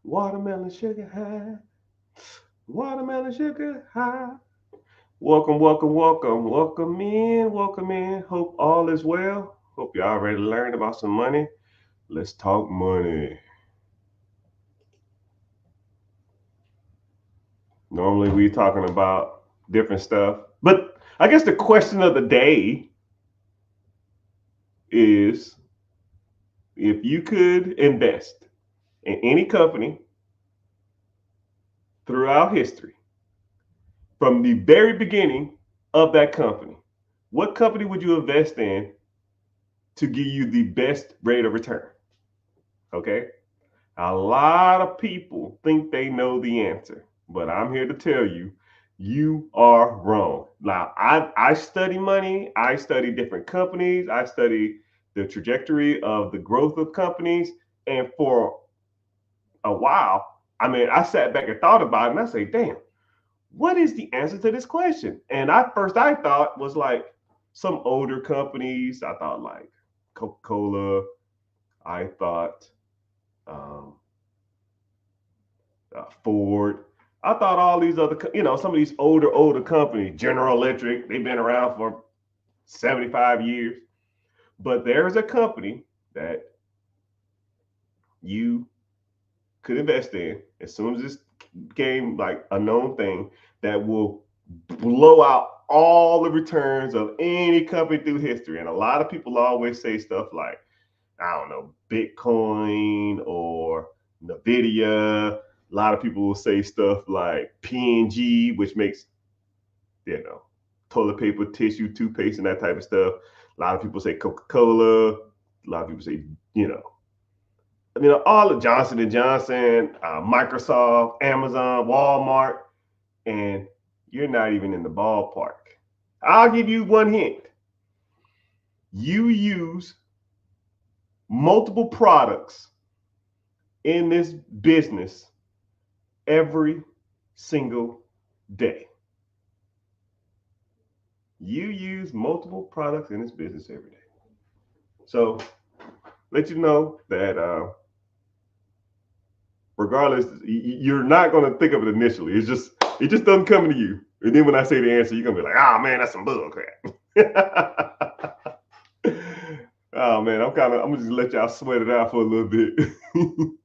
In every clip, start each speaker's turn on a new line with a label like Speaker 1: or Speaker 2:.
Speaker 1: Watermelon sugar high. Watermelon sugar high. Welcome, welcome, welcome. Welcome in, welcome in. Hope all is well. Hope you already learned about some money. Let's talk money. Normally we talking about different stuff. But I guess the question of the day is if you could invest in any company throughout history, from the very beginning of that company, what company would you invest in to give you the best rate of return? Okay. A lot of people think they know the answer, but I'm here to tell you, you are wrong. Now, I study money, I study different companies, I study the trajectory of the growth of companies. And for a while, I mean, I sat back and thought about it and I say, damn, what is the answer to this question? And I thought was like some older companies. I thought like Coca-Cola. I thought um, Ford. I thought all these other, some of these older companies, General Electric, they've been around for 75 years. But there's a company that you could invest in as soon as this became like a known thing that will blow out all the returns of any company through history. And a lot of people always say stuff like, I don't know, Bitcoin or Nvidia. A lot of people will say stuff like P&G, which makes, you know, toilet paper, tissue, toothpaste, and that type of stuff. A lot of people say Coca-Cola. A lot of people say, you know, all of Johnson and Johnson, Microsoft, Amazon, Walmart, and you're not even in the ballpark. I'll give you one hint. You use multiple products in this business every single day. You use multiple products in this business every day. So let you know that regardless, you're not going to think of it initially. It just doesn't come to you. And then when I say the answer, you're gonna be like, "Oh man, that's some bull crap." Oh man, I'm gonna just let y'all sweat it out for a little bit.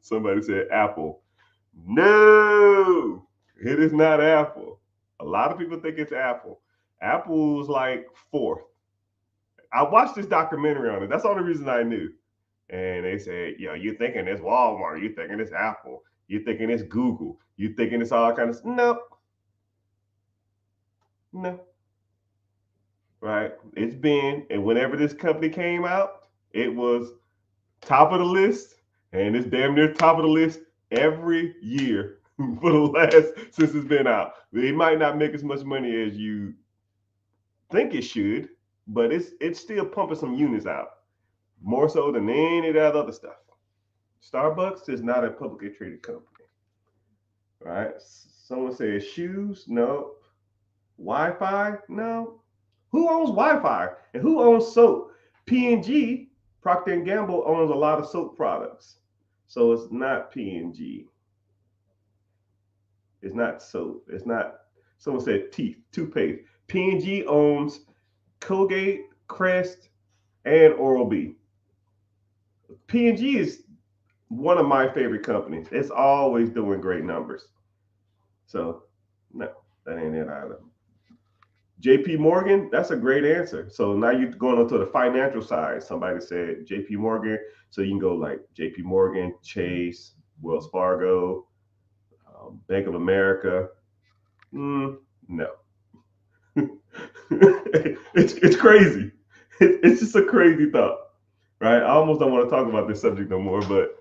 Speaker 1: Somebody said Apple. No, it is not Apple. A lot of people think it's Apple. Apple's like fourth. I watched this documentary on it. That's the only reason I knew. And they said, you thinking it's Walmart, you thinking it's Apple, you thinking it's Google, you thinking it's all kinds of no, no, right? It's been, and whenever this company came out, it was top of the list, and it's damn near top of the list every year for the last since it's been out. It might not make as much money as you think it should, but it's still pumping some units out, more so than any of that other stuff. Starbucks is not a publicly traded company. Right? Someone says shoes. No. Wi-Fi. No. Who owns Wi-Fi and who owns soap? P&G, Procter and Gamble, owns a lot of soap products, so it's not P&G. It's not soap. It's not. Someone said teeth, toothpaste. P&G owns Colgate, Crest, and Oral B. P&G is one of my favorite companies. It's always doing great numbers. So, no, that ain't it either. JP Morgan, that's a great answer. So now you're going on to the financial side. Somebody said JP Morgan. So you can go like JP Morgan, Chase, Wells Fargo, Bank of America. No. It's crazy. It's just a crazy thought, right? I almost don't want to talk about this subject no more, but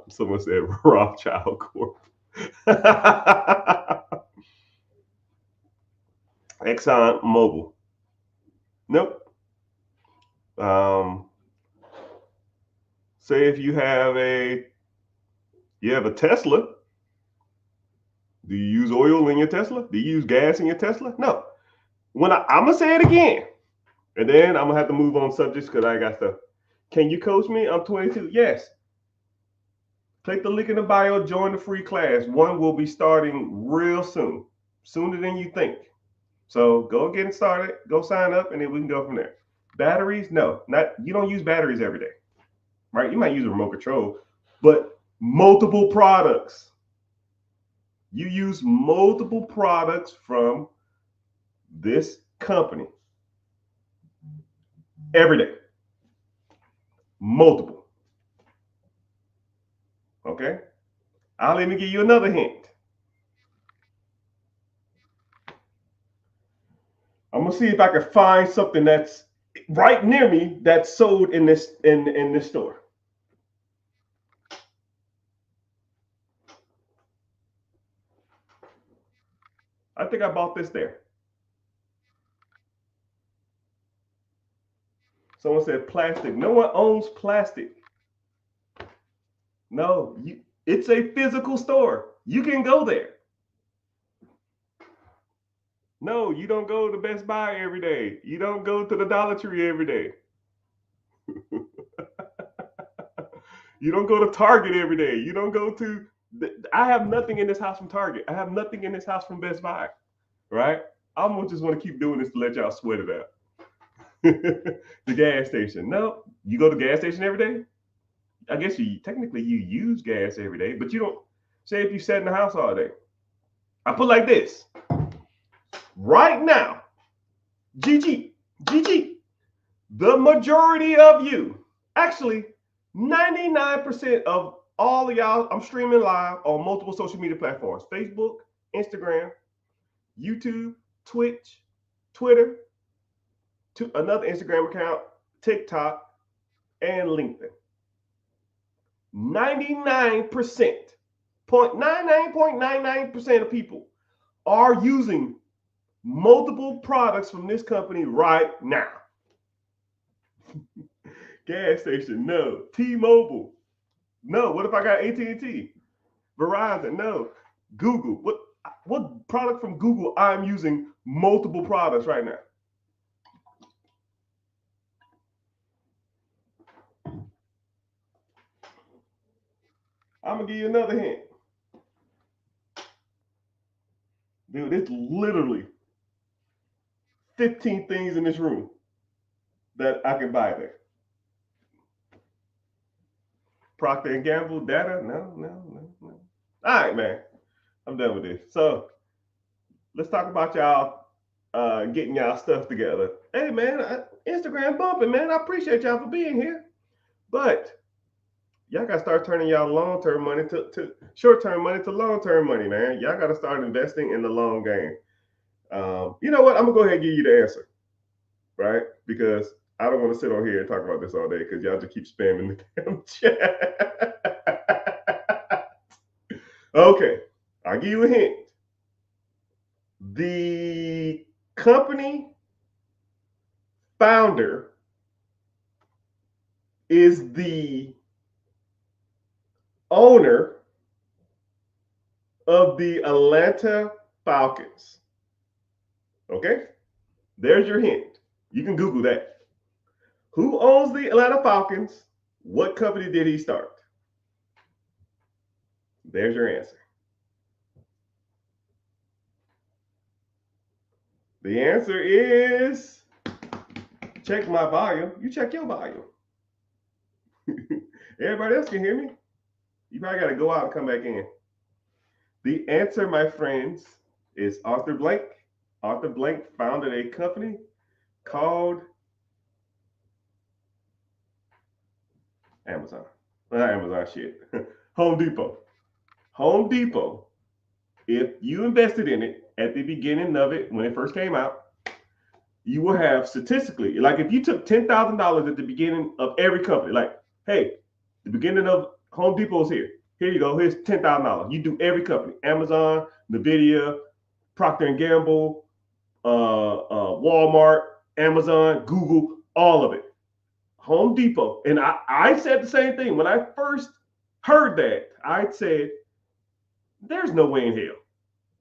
Speaker 1: someone said Rothschild Corp. Exxon Mobil. Nope. Um, say if you have a Tesla, do you use oil in your Tesla? Do you use gas in your Tesla? No. I'm gonna say it again, and then I'm gonna have to move on subjects because I got stuff. Can you coach me? I'm 22. Yes. Click the link in the bio, join the free class. One will be starting real soon, sooner than you think. So go get it started, go sign up, and then we can go from there. Batteries, no, not you don't use batteries every day, right? You might use a remote control, but multiple products. You use multiple products from this company every day. Multiple. Okay? I'll even give you another hint. I'm gonna see if I can find something that's right near me that's sold in this in this store. I think I bought this there. Someone said plastic. No one owns plastic. No, it's a physical store. You can go there. No, you don't go to Best Buy every day. You don't go to the Dollar Tree every day. You don't go to Target every day. You don't go to. I have nothing in this house from Target. I have nothing in this house from Best Buy. Right? I just want to keep doing this to let y'all sweat it out. The gas station. No, you go to the gas station every day. I guess you technically you use gas every day, but you don't. Say if you sat in the house all day. I put like this. Right now, GG, the majority of you, actually 99% of all of y'all, I'm streaming live on multiple social media platforms: Facebook, Instagram, YouTube, Twitch, Twitter, to another Instagram account, TikTok, and LinkedIn. 99%, 0.99% of people are using multiple products from this company right now. Gas station, no. T-Mobile, no. What if I got AT&T? Verizon, no. Google, what product from Google I'm using multiple products right now? I'm gonna give you another hint. Dude, it's literally 15 things in this room that I can buy there. Procter and Gamble data? No. All right, man. I'm done with this. So let's talk about y'all getting y'all stuff together. Hey, man, Instagram bumping, man. I appreciate y'all for being here. But y'all got to start turning y'all long-term money to short-term money to long-term money, man. Y'all got to start investing in the long game. You know what? I'm going to go ahead and give you the answer, right? Because I don't want to sit on here and talk about this all day because y'all just keep spamming the damn chat. Okay, I'll give you a hint. The company founder is the owner of the Atlanta Falcons. Okay, there's your hint. You can Google that. Who owns the Atlanta Falcons? What company did he start? There's your answer. The answer is check my volume. You check your volume. Everybody else can hear me. You probably got to go out and come back in. The answer, my friends, is Arthur Blank. Arthur Blank founded a company called Amazon. Not Amazon shit. Home Depot. Home Depot, if you invested in it at the beginning of it, when it first came out, you will have statistically, like if you took $10,000 at the beginning of every company, like, hey, the beginning of Home Depot's here. Here you go. Here's $10,000. You do every company: Amazon, Nvidia, Procter and Gamble, Walmart, Amazon, Google, all of it. Home Depot. And I said the same thing when I first heard that. I said, there's no way in hell.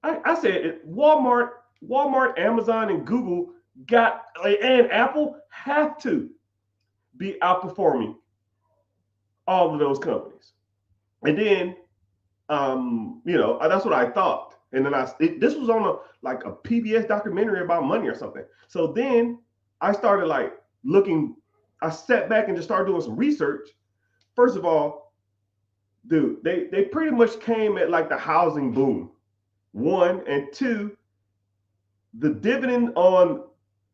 Speaker 1: I said Walmart, Amazon, and Google and Apple have to be outperforming all of those companies. And then, that's what I thought. And then this was on a PBS documentary about money or something. So then I started like looking. I sat back and just started doing some research. First of all, dude, they pretty much came at like the housing boom. One and two, the dividend on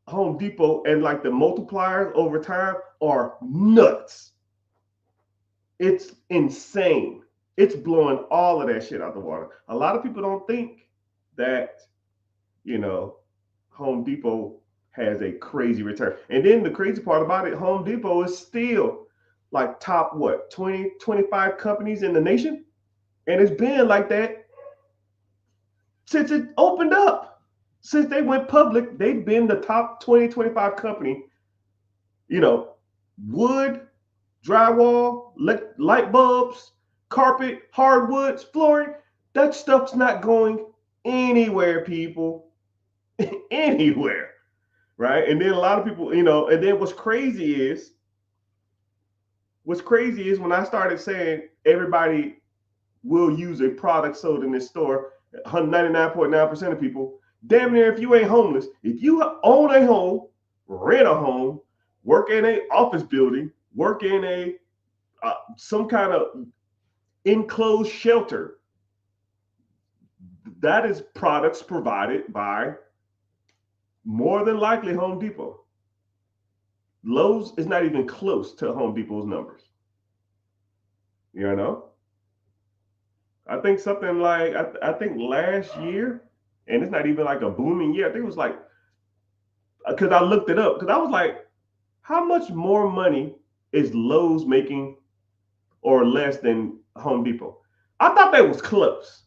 Speaker 1: Home Depot and like the multipliers over time are nuts. It's insane. It's blowing all of that shit out the water. A lot of people don't think that, you know, Home Depot has a crazy return. And then the crazy part about it, Home Depot is still like top what, 20, 25 companies in the nation? And it's been like that since it opened up. Since they went public, they've been the top 20, 25 company. You know, wood, drywall, light bulbs, carpet, hardwoods, flooring. That stuff's not going anywhere, people. Anywhere. Right? And then a lot of people, and then what's crazy is when I started saying everybody will use a product sold in this store, 99.9% of people, damn near, if you ain't homeless, if you own a home, rent a home, work in a office building, work in a some kind of enclosed shelter, that is products provided by more than likely Home Depot. Lowe's is not even close to Home Depot's numbers. I think something like I think last year, and it's not even like a booming year. I think it was like, because I looked it up, because I was like, how much more money is Lowe's making or less than Home Depot? I thought that was close.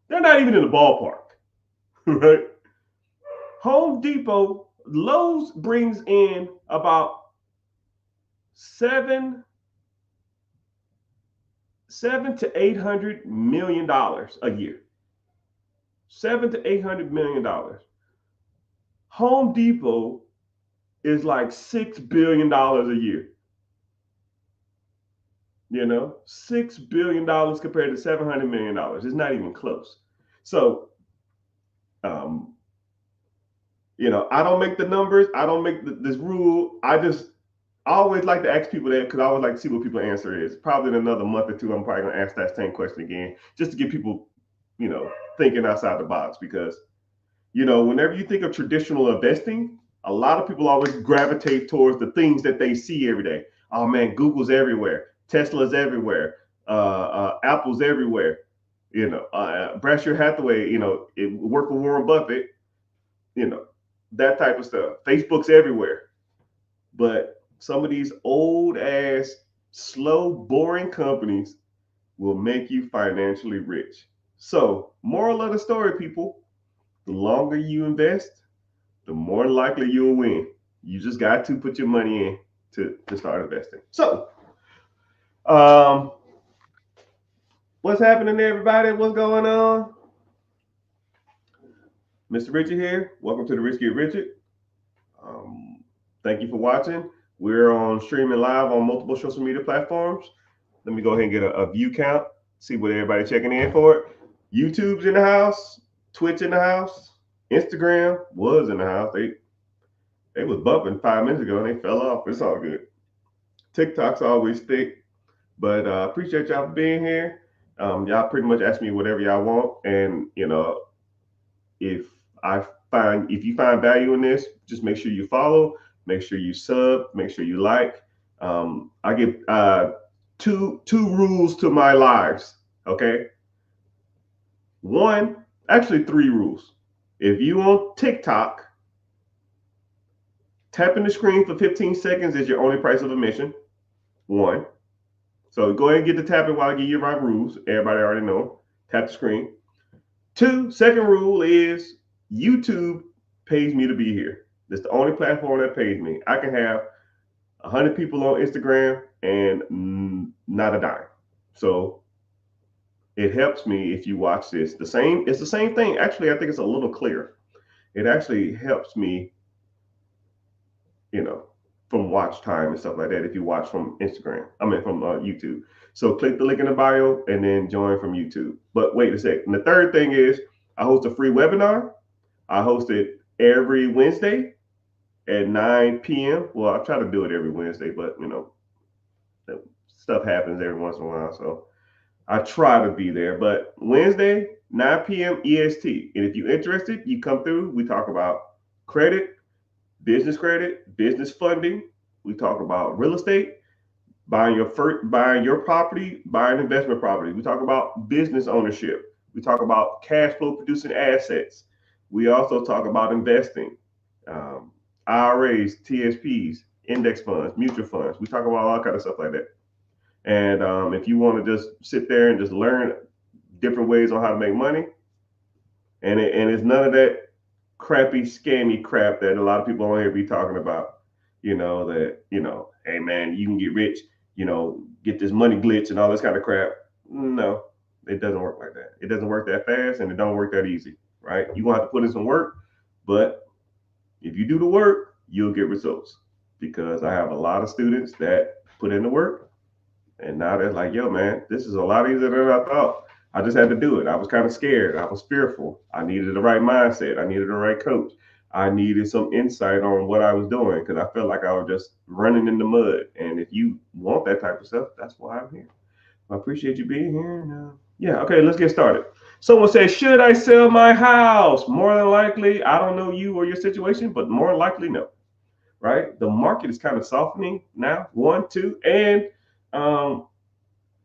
Speaker 1: They're not even in the ballpark, right? Lowe's brings in about $700 to $800 million a year. $700 to $800 million. Home Depot is like $6 billion a year. $6 billion compared to $700 million. It's not even close. So, I don't make the numbers. I don't make this rule. I always like to ask people that, because I always like to see what people's answer is. Probably in another month or two, I'm probably going to ask that same question again, just to get people, thinking outside the box. Because, whenever you think of traditional investing, a lot of people always gravitate towards the things that they see every day. Oh man, Google's everywhere. Tesla's everywhere. Apple's everywhere. Berkshire Hathaway, it worked for Warren Buffett, that type of stuff. Facebook's everywhere. But some of these old ass, slow, boring companies will make you financially rich. So, moral of the story, people, the longer you invest, the more likely you'll win. You just got to put your money in to start investing. So, what's happening there, everybody? What's going on? Mr. Richard here. Welcome to the Rich Get Richard. Thank you for watching. We're on streaming live on multiple social media platforms. Let me go ahead and get a view count, see what everybody checking in for. YouTube's in the house, Twitch in the house, Instagram was in the house. They was bumping 5 minutes ago and they fell off. It's all good. TikTok's always thick, but appreciate y'all for being here. Y'all pretty much ask me whatever y'all want, and if you find value in this, just make sure you follow, make sure you sub, make sure you like. I give two rules to my lives. Okay. One, actually 3 rules. If you on TikTok, tapping the screen for 15 seconds is your only price of admission. 1. So go ahead and get the tapping while I give you my rules. Everybody already know. Tap the screen. 2, second rule is YouTube pays me to be here. It's the only platform that pays me. I can have 100 people on Instagram and not a dime. So it helps me if you watch this. It's the same thing. Actually, I think it's a little clearer. It actually helps me, from watch time and stuff like that if you watch from Instagram. I mean from YouTube. So click the link in the bio and then join from YouTube. But wait a second. The third thing is I host a free webinar. I host it every Wednesday at 9 p.m. Well, I try to do it every Wednesday, but stuff happens every once in a while. So I try to be there. But Wednesday, 9 p.m. EST. And if you're interested, you come through. We talk about credit, business funding. We talk about real estate, buying your property, buying investment property. We talk about business ownership. We talk about cash flow producing assets. We also talk about investing, IRAs, TSPs, index funds, mutual funds. We talk about all kind of stuff like that. And if you want to just sit there and just learn different ways on how to make money, and it's none of that crappy, scammy crap that a lot of people on here be talking about. Hey man, you can get rich, get this money glitch and all this kind of crap. No, it doesn't work like that. It doesn't work that fast, and it don't work that easy, right? You want to have to put in some work, but if you do the work, you'll get results. Because I have a lot of students that put in the work, and now they're like, yo, man, this is a lot easier than I thought. I just had to do it. I was kind of scared. I was fearful. I needed the right mindset. I needed the right coach. I needed some insight on what I was doing because I felt like I was just running in the mud. And if you want that type of stuff, that's why I'm here. I appreciate you being here. Yeah, okay, let's get started. Someone says, should I sell my house? More than likely, I don't know you or your situation, but more likely, no. Right? The market is kind of softening now. 1, 2, and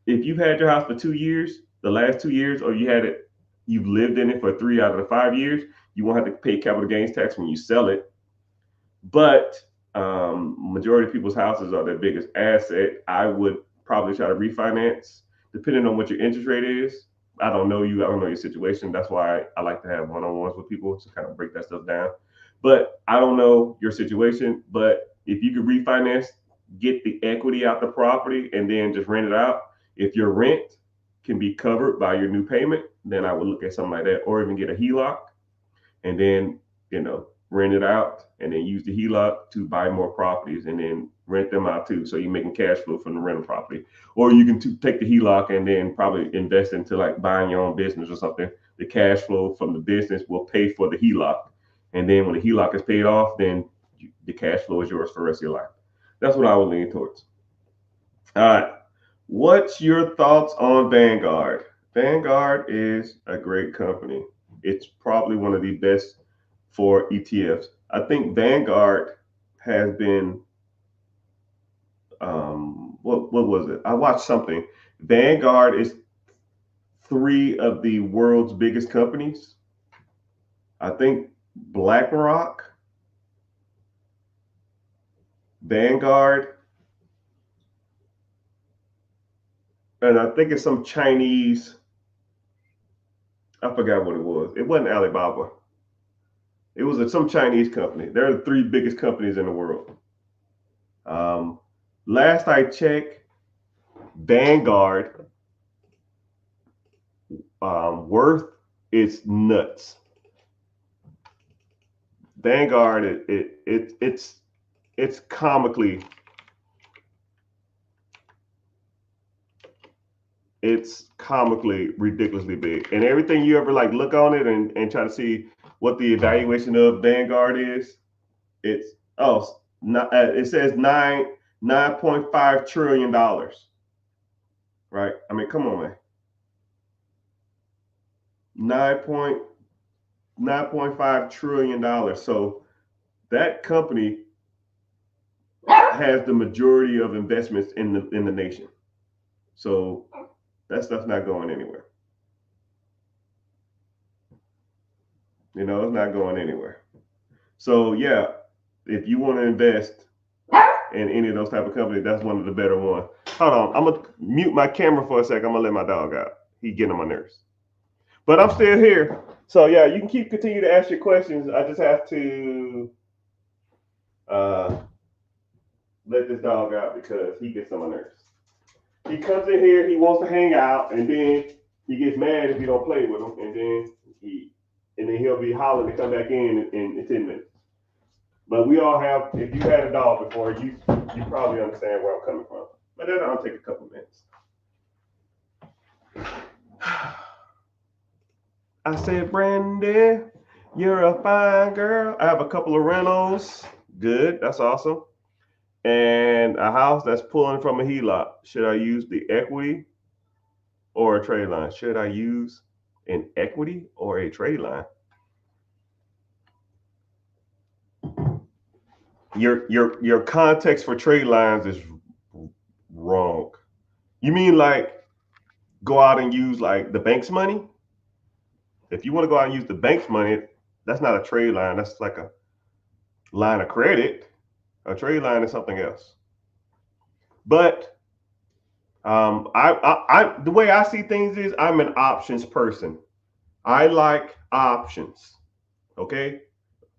Speaker 1: if you've had your house for 2 years, the last 2 years, or you've lived in it for 3 out of the 5 years, you won't have to pay capital gains tax when you sell it. But majority of people's houses are their biggest asset. I would probably try to refinance, depending on what your interest rate is. I don't know you. I don't know your situation. That's why I like to have one-on-ones with people to kind of break that stuff down. But I don't know your situation. But if you could refinance, get the equity out the property, and then just rent it out. If your rent can be covered by your new payment, then I would look at something like that, or even get a HELOC, and then rent it out, and then use the HELOC to buy more properties, and then rent them out too. So you're making cash flow from the rental property, or you can take the HELOC and then probably invest into like buying your own business or something. The cash flow from the business will pay for the HELOC, and then when the HELOC is paid off, then the cash flow is yours for the rest of your life. That's what I would lean towards. All right. What's your thoughts on Vanguard? Vanguard is a great company. It's probably one of the best for ETFs. I think Vanguard has been, what was it? I watched something. Vanguard is 3 of the world's biggest companies. I think BlackRock, Vanguard, and I think it's some Chinese. I forgot what it was. It wasn't Alibaba. It was some Chinese company. They're the 3 biggest companies in the world. Last I checked, Vanguard worth is nuts. Vanguard, it's comically, ridiculously big. And everything you ever like look on it and try to see what the evaluation of Vanguard is, it says $9.5 trillion. Right? I mean, come on, man. $9.5 trillion. So that company has the majority of investments in the nation. So that stuff's not going anywhere. It's not going anywhere. So yeah, if you want to invest in any of those type of companies, that's one of the better ones. Hold on, I'm gonna mute my camera for a second. I'm gonna let my dog out. He getting on my nerves. But I'm still here. So yeah, you can continue to ask your questions. I just have to let this dog out because he gets on my nerves. He comes in here, he wants to hang out, and then he gets mad if you don't play with him, and then he'll be hollering to come back in 10 minutes. But we all have. If you had a dog before, you probably understand where I'm coming from. But that'll take a couple minutes. I said, Brandy, you're a fine girl. I have a couple of rentals. Good, that's awesome. And a house that's pulling from a HELOC. Should I use the equity or a trade line? Should I use an equity or a trade line? Your context for trade lines is wrong. You mean like go out and use like the bank's money? If you want to go out and use the bank's money, that's not a trade line. That's like a line of credit. A trade line is something else. But the way I see things is I'm an options person. I like options. Okay,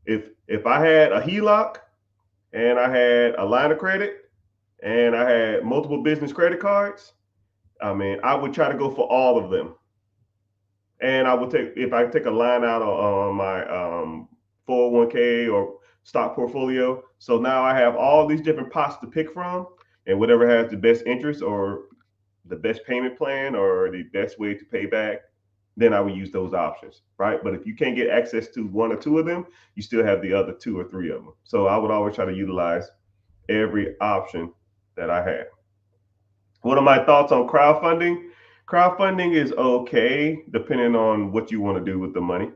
Speaker 1: if I had a HELOC and I had a line of credit and I had multiple business credit cards, I mean, I would try to go for all of them. And I would take, if I take a line out on my 401k or stock portfolio. So now I have all these different pots to pick from, and whatever has the best interest or the best payment plan or the best way to pay back, then I would use those options, right? But if you can't get access to one or two of them, you still have the other two or three of them. So I would always try to utilize every option that I have. What are my thoughts on crowdfunding? Crowdfunding is okay depending on what you want to do with the money.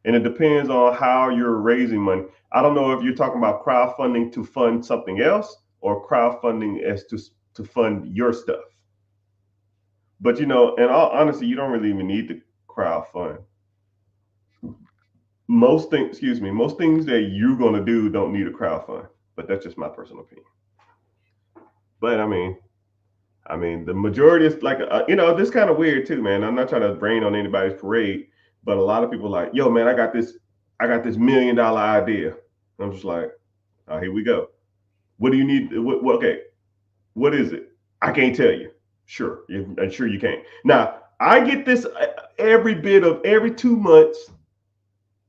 Speaker 1: And it depends on how you're raising money. I don't know if you're talking about crowdfunding to fund something else or crowdfunding as to fund your stuff. But in all honesty, you don't really even need to crowdfund. Most things that you're gonna do don't need a crowdfund. But that's just my personal opinion. But I mean, the majority is like, this kind of weird too, man. I'm not trying to rain on anybody's parade, but a lot of people are like, yo, man, I got this $1 million idea. And I'm just like, oh, here we go. What do you need? Okay, what is it? I can't tell you. Sure, I'm sure you can. Now, I get this every 2 months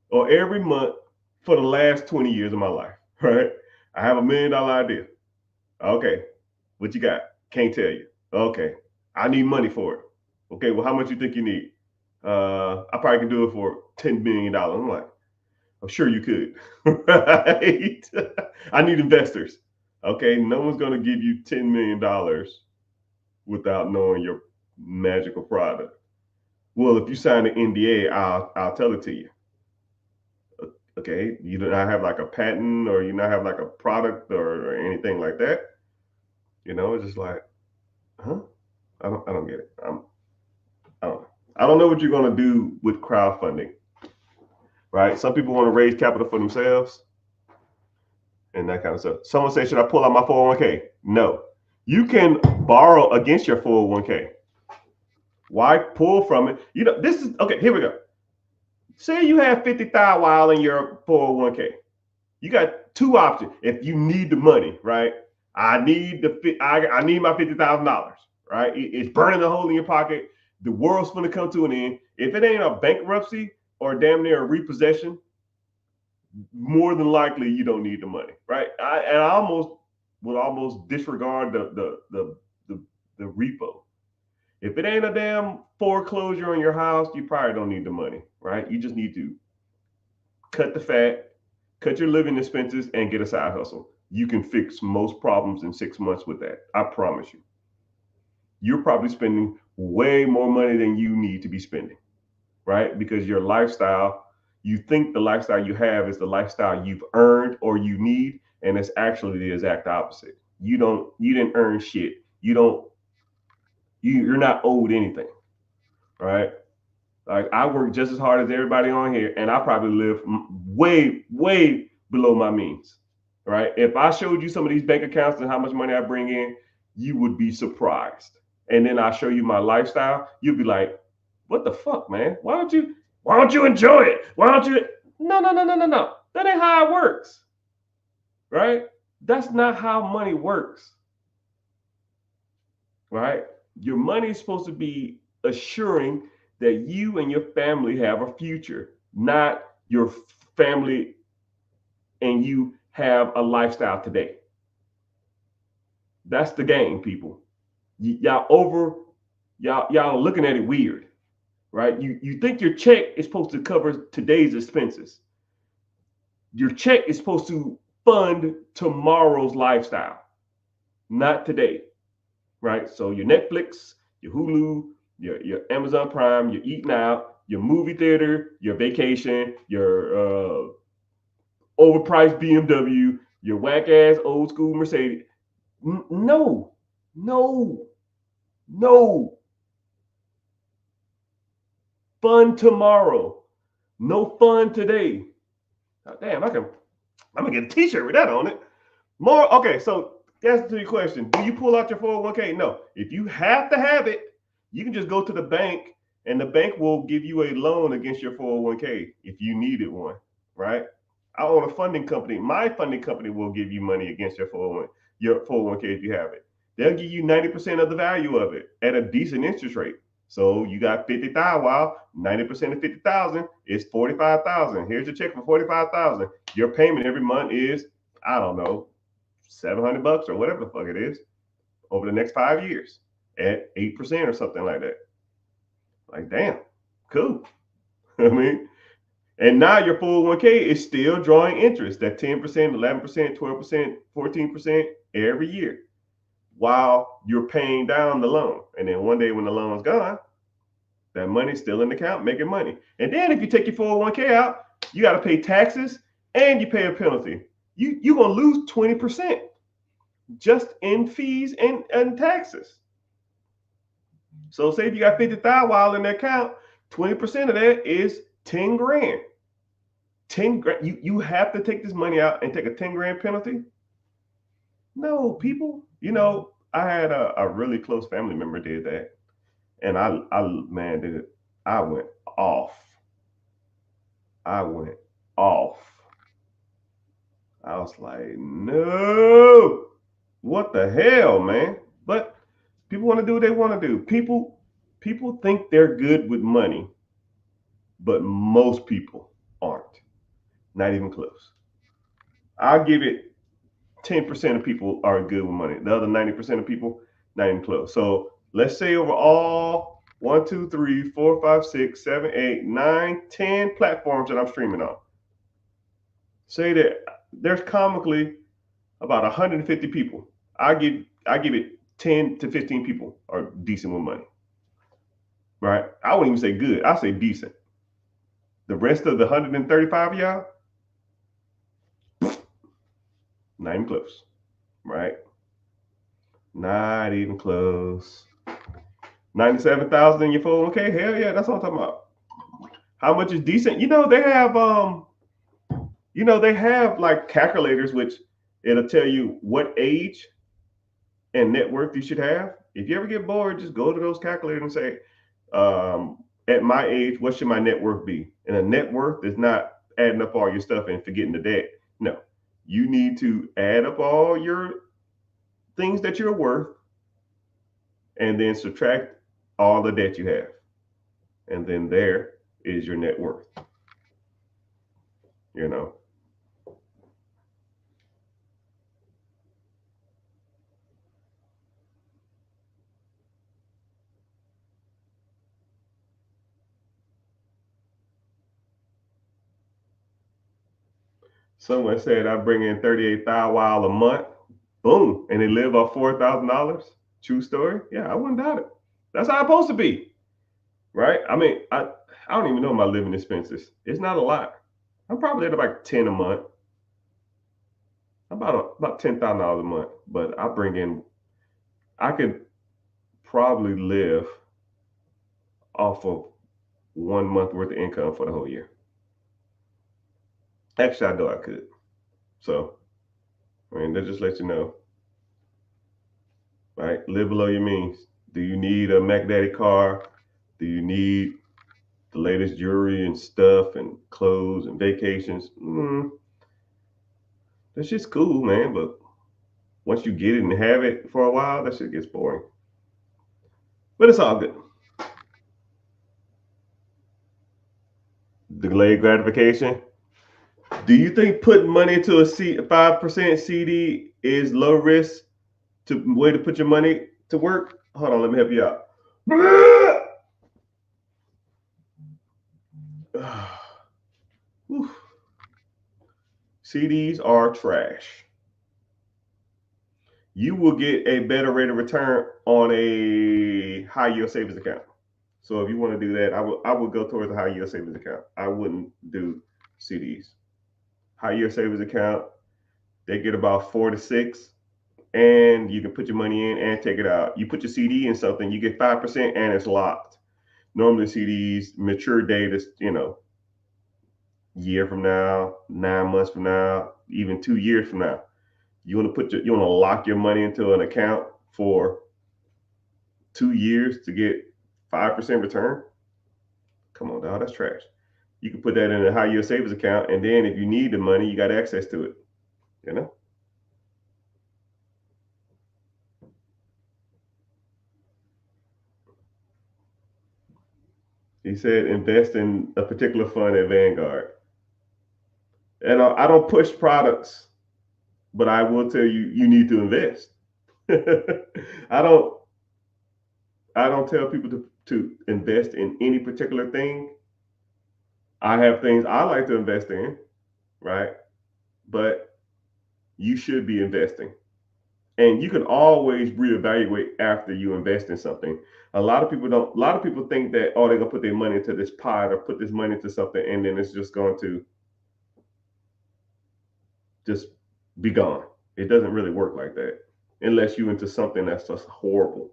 Speaker 1: or every month for the last 20 years of my life, right? I have $1 million idea. Okay, what you got? Can't tell you. Okay, I need money for it. Okay, well, how much you think you need? I probably can do it for $10 million. I'm like, I'm sure you could, right? I need investors. Okay, no one's going to give you $10 million without knowing your magical product. Well, if you sign an NDA, I'll tell it to you. Okay, you do not have like a patent or you not have like a product or anything like that. It's just like, huh? I don't get it. I don't know what you're gonna do with crowdfunding, right? Some people want to raise capital for themselves and that kind of stuff. Someone said, should I pull out my 401k? No. You can borrow against your 401k. Why pull from it? This is okay. Here we go. Say you have 50,000 while in your 401k. You got two options. If you need the money, right? I need my $50,000, right? It's burning a hole in your pocket. The world's going to come to an end. If it ain't a bankruptcy or damn near a repossession, more than likely you don't need the money, right? I would almost disregard the repo. If it ain't a damn foreclosure on your house, you probably don't need the money, right? You just need to cut the fat, cut your living expenses, and get a side hustle. You can fix most problems in 6 months with that. I promise you. You're probably spending way more money than you need to be spending, right? Because your lifestyle, you think the lifestyle you have is the lifestyle you've earned or you need, and it's actually the exact opposite. You didn't earn shit. You're not owed anything, right? Like I work just as hard as everybody on here, and I probably live way, way below my means, right? If I showed you some of these bank accounts and how much money I bring in, you would be surprised. And then I show you my lifestyle, you'd be like, what the fuck, man? Why don't you enjoy it? Why don't you? No. That ain't how it works, right? That's not how money works, right? Your money is supposed to be assuring that you and your family have a future, not your family and you have a lifestyle today. That's the game, people. Y'all looking at it weird, right? You think your check is supposed to cover today's expenses. Your check is supposed to fund tomorrow's lifestyle, not today, right? So your Netflix, your Hulu, your Amazon Prime, your eating out, your movie theater, your vacation, your overpriced BMW, your whack ass old school Mercedes. No, no, no. Fun tomorrow. No fun today. Oh, damn, I'm gonna get a t-shirt with that on it. More okay, so answer to your question. Do you pull out your 401k? No. If you have to have it, you can just go to the bank and the bank will give you a loan against your 401k if you needed one, right? I own a funding company. My funding company will give you money against your 401k if you have it. They'll give you 90% of the value of it at a decent interest rate. So you got 50,000. Well, 90% of 50,000 is 45,000. Here's your check for 45,000. Your payment every month is, I don't know, $700 or whatever the fuck it is over the next 5 years at 8% or something like that. Like, damn, cool. I mean, and now your 401k is still drawing interest at 10%, 11%, 12%, 14% every year while you're paying down the loan. And then one day when the loan's gone, that money's still in the account making money. And then if you take your 401k out, you got to pay taxes and you pay a penalty. You're going to lose 20% just in fees and taxes. So say if you got 50,000 while in the account, 20% of that is 10 grand. 10 grand. You have to take this money out and take a 10 grand penalty? No, people. You know, I had a really close family member did that. And I man, dude, I went off. I went off. I was like, no, what the hell, man? But people want to do what they want to do. People think they're good with money, but most people aren't. Not even close. I'll give it 10% of people are good with money. The other 90% of people, not even close. So let's say overall 1, 2, 3, 4, 5, 6, 7, 8, 9, 10 platforms that I'm streaming on. Say that there's comically about 150 people. I give it 10 to 15 people are decent with money. Right? I wouldn't even say good. I say decent. The rest of the 135 of y'all, not even close. Right? Not even close. 97,000 in your 401k? Hell yeah, that's what I'm talking about. How much is decent? They have like calculators which it'll tell you what age and net worth you should have. If you ever get bored, just go to those calculators and say, at my age, what should my net worth be? And a net worth is not adding up all your stuff and forgetting the debt. No, you need to add up all your things that you're worth and then subtract all the debt you have. And then there is your net worth. You know. Someone said I bring in 38,000 a month. Boom. And they live off $4,000. True story. Yeah, I wouldn't doubt it. That's how it's supposed to be. Right? I mean, I don't even know my living expenses. It's not a lot. I'm probably at about 10 a month. About $10,000 a month. But I could probably live off of 1 month worth of income for the whole year. Actually, I know I could. So, I mean, that just lets you know. Right? Live below your means. Do you need a Mac Daddy car? Do you need the latest jewelry and stuff and clothes and vacations? That's just cool, man. But once you get it and have it for a while, that shit gets boring. But it's all good. Delayed gratification. Do you think putting money into a 5% CD is low risk to way to put your money to work? Hold on, let me help you out. CDs are trash. You will get a better rate of return on a high yield savings account. So if you want to do that, I would go towards a high yield savings account. I wouldn't do CDs. High yield savings account, they get about 4 to 6, and you can put your money in and take it out. You put your CD in something, you get 5%, and it's locked. Normally CDs mature date is year from now, 9 months from now, even 2 years from now. You want to lock your money into an account for 2 years to get 5% return? Come on, dog, that's trash. You can put that in a high yield savings account, and then if you need the money, you got access to it. You know. He said invest in a particular fund at Vanguard. And I don't push products, but I will tell you you need to invest. I don't tell people to invest in any particular thing. I have things I like to invest in, right? But you should be investing. And you can always reevaluate after you invest in something. A lot of people think that, oh, they're gonna put their money into this pot or put this money into something, and then it's just going to just be gone. It doesn't really work like that unless you into something that's just horrible.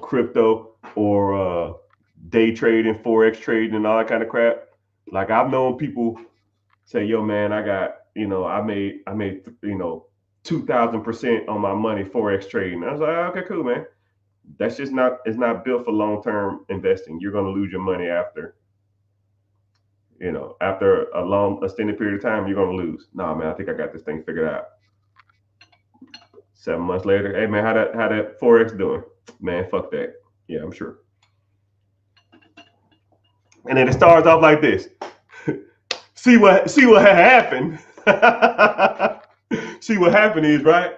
Speaker 1: Crypto or day trading, forex trading, and all that kind of crap. Like I've known people say, "Yo, man, I got I made 2,000% on my money forex trading." I was like, "Okay, cool, man. That's just not it's not built for long term investing. You're gonna lose your money after." After a long extended period of time, you're gonna lose. Nah, man, I think I got this thing figured out. 7 months later, hey man, how that forex doing? Man, fuck that. Yeah, I'm sure. And then it starts off like this. see what happened. See what happened is, right?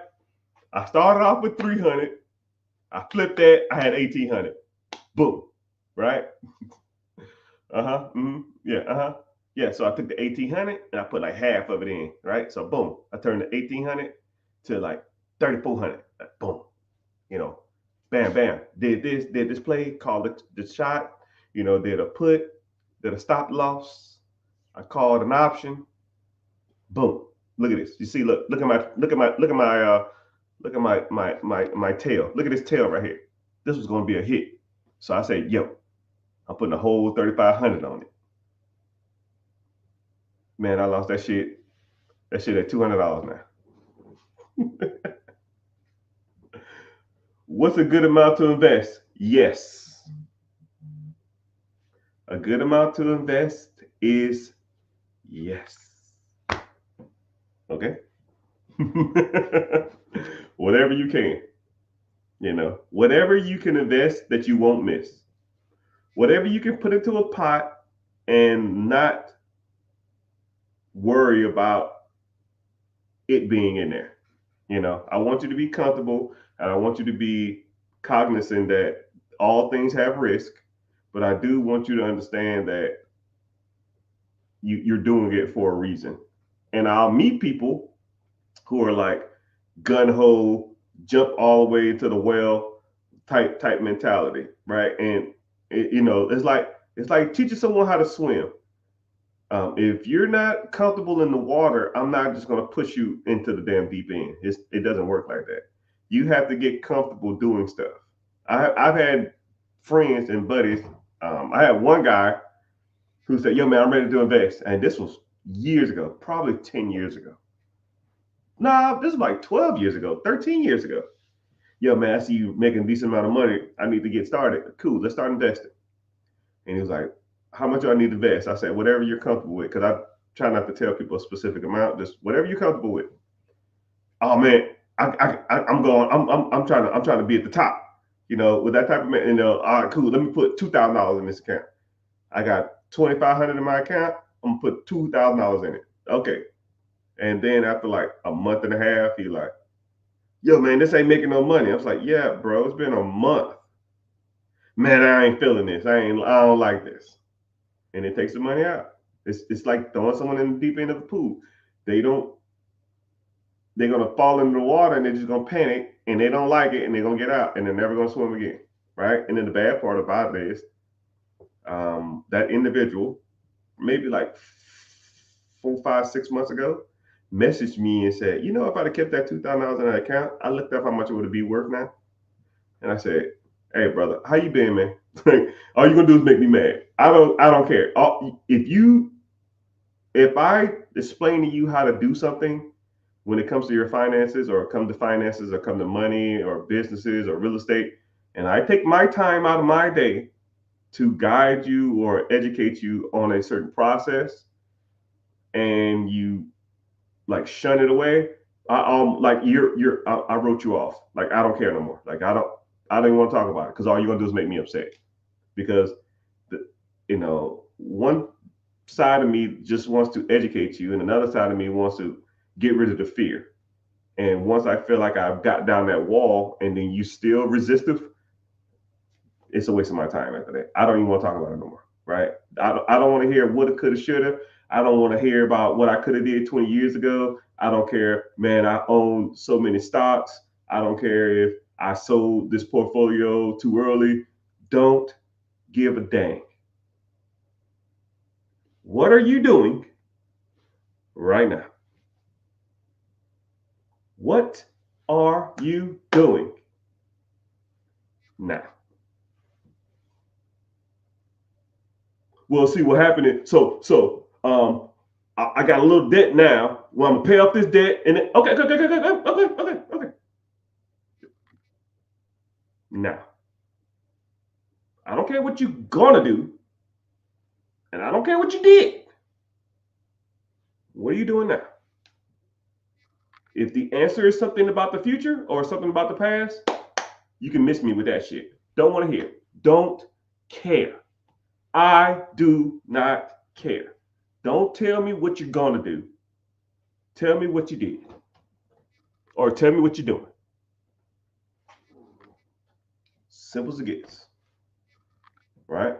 Speaker 1: I started off with 300. I flipped that. I had 1,800. Boom. Right? Uh-huh. Mm-hmm. Yeah. Uh-huh. Yeah. So I took the 1,800 and I put like half of it in. Right? So boom. I turned the 1,800 to like 3,400. Boom. Bam, bam. Did this play, called the shot, did a put, did a stop loss. I called an option. Boom. Look at this. You see, look at my tail. Look at this tail right here. This was gonna be a hit. So I said, yo, I'm putting a whole 3,500 on it. Man, I lost that shit. That shit at $200 now. What's a good amount to invest? Yes. A good amount to invest is yes. Okay. Whatever you can. Whatever you can invest that you won't miss. Whatever you can put into a pot and not worry about it being in there. I want you to be comfortable, and I want you to be cognizant that all things have risk, but I do want you to understand that you're doing it for a reason. And I'll meet people who are like gun ho, jump all the way to the well type mentality, right? And it's like teaching someone how to swim. If you're not comfortable in the water, I'm not just going to push you into the damn deep end. It doesn't work like that. You have to get comfortable doing stuff. I've had friends and buddies. I had one guy who said, "Yo, man, I'm ready to invest," and this was years ago, probably 10 years ago. Nah, this is like 12 years ago, 13 years ago. Yo, man, I see you making a decent amount of money. I need to get started. Cool, let's start investing. And he was like, how much do I need to invest? I said, whatever you're comfortable with, because I try not to tell people a specific amount, just whatever you're comfortable with. Oh man, I'm trying to be at the top. With that type of man, all right, cool. Let me put $2,000 in this account. I got 2,500 in my account. I'm gonna put $2,000 in it. Okay. And then after like a month and a half, he like, yo, man, this ain't making no money. I was like, yeah, bro, it's been a month. Man, I ain't feeling this. I don't like this. And it takes the money out. It's like throwing someone in the deep end of the pool. They don't they're gonna fall into the water and they're just gonna panic and they don't like it and they're gonna get out and they're never gonna swim again. Right. And then the bad part about it is that individual, maybe like 4, 5, 6 months ago, messaged me and said, if I'd have kept that $2,000 in that account, I looked up how much it would be worth now. And I said, hey brother, how you been, man? All you gonna do is make me mad. I don't care. If I explain to you how to do something when it comes to your finances or come to finances or come to money or businesses or real estate, and I take my time out of my day to guide you or educate you on a certain process and you like shun it away, like I wrote you off. Like I don't care no more. Like I don't even want to talk about it because all you're gonna do is make me upset. Because one side of me just wants to educate you, and another side of me wants to get rid of the fear. And once I feel like I've got down that wall, and then you still resistive, it's a waste of my time after that. I don't even want to talk about it no more. Right? I don't want to hear woulda, coulda, shoulda. I don't want to hear about what I could have did 20 years ago. I don't care, man. I own so many stocks. I don't care if I sold this portfolio too early. Don't give a dang. What are you doing right now? What are you doing now? We'll see what happened. I got a little debt now. Well, I'm gonna pay off this debt, and then, okay. Now, I don't care what you're gonna do, and I don't care what you did. What are you doing now? If the answer is something about the future or something about the past, you can miss me with that shit. Don't want to hear. Don't care. I do not care. Don't tell me what you're gonna do. Tell me what you did, or tell me what you're doing. Simple as it gets, right?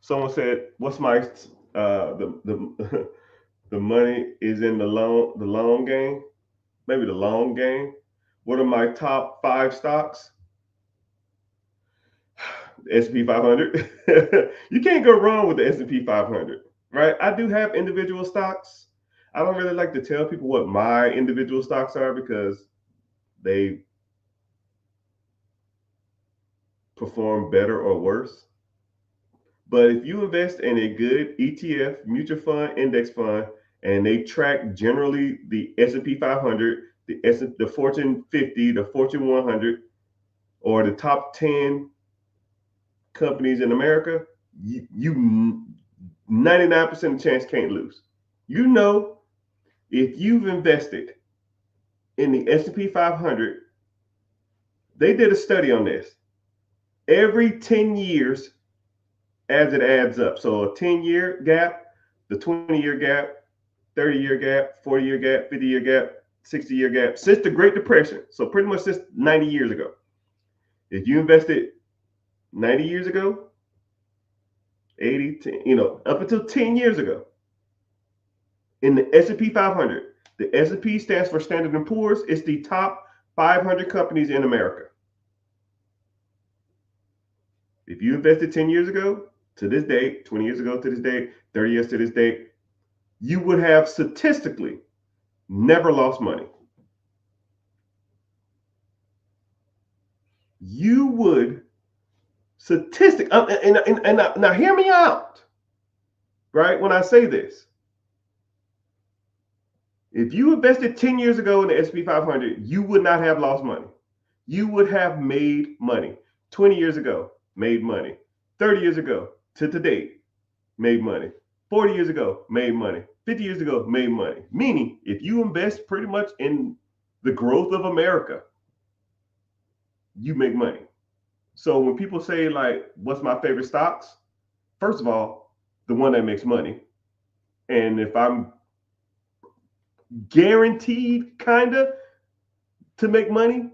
Speaker 1: Someone said, "What's my the the money is in the long game, maybe the long game. What are my top 5 stocks? The S&P 500. You can't go wrong with the S&P 500, right? I do have individual stocks. I don't really like to tell people what my individual stocks are because they perform better or worse. But if you invest in a good ETF, mutual fund, index fund, and they track generally the S&P 500, the Fortune 50, the Fortune 100, or the top 10 companies in America, you 99% chance can't lose. If you've invested in the S&P 500, they did a study on this. Every 10 years as it adds up. So a 10-year gap, the 20-year gap, 30-year gap, 40-year gap, 50-year gap, 60-year gap, since the Great Depression. So pretty much since 90 years ago. If you invested 90 years ago, 80, up until 10 years ago, in the S&P 500, the S&P stands for Standard & Poor's. It's the top 500 companies in America. If you invested 10 years ago to this date, 20 years ago to this date, 30 years to this date, you would have statistically never lost money. You would and now hear me out, right? When I say this, if you invested 10 years ago in the S&P 500, you would not have lost money. You would have made money. 20 years ago, made money. 30 years ago to today, made money. 40 years ago, made money. 50 years ago, made money. Meaning, if you invest pretty much in the growth of America, you make money. So when people say like, what's my favorite stocks? first of all, the one that makes money. And if I'm guaranteed kind of to make money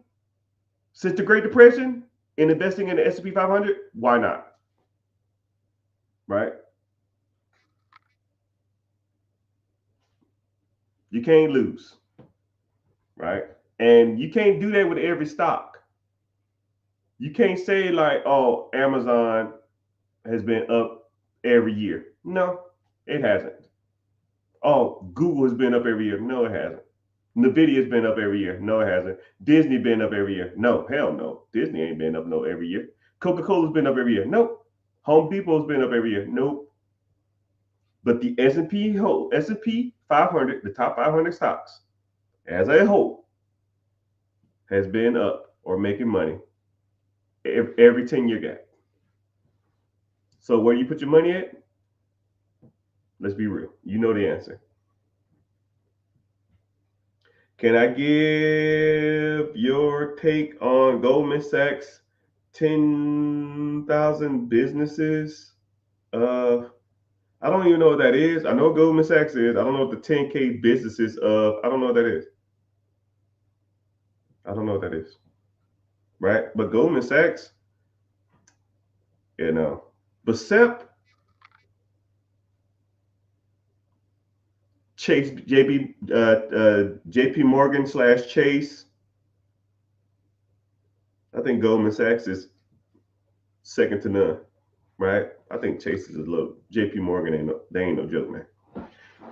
Speaker 1: since the Great Depression in investing in the S&P 500, why not? Right? You can't lose, right? And you can't do that with every stock. You can't say like, oh, Amazon has been up every year. No, it hasn't. Oh, Google has been up every year. No, it hasn't. Nvidia's been up every year. No, it hasn't. Disney been up every year. No, hell no. Disney ain't been up no every year. Coca-Cola's been up every year. Nope. Home Depot's been up every year. Nope. But the S&P 500, the top 500 stocks, as a whole, has been up or making money every 10-year gap. So where you put your money at? Let's be real. You know the answer. Can I give your take on Goldman Sachs 10,000 businesses? I don't even know what that is. I know what Goldman Sachs is. I don't know what the 10K businesses of. I don't know what that is. I don't know what that is. Right? But Goldman Sachs, you know, but Chase, JP Morgan / Chase. I think Goldman Sachs is second to none, right? I think Chase is a little. JP Morgan ain't no joke, man.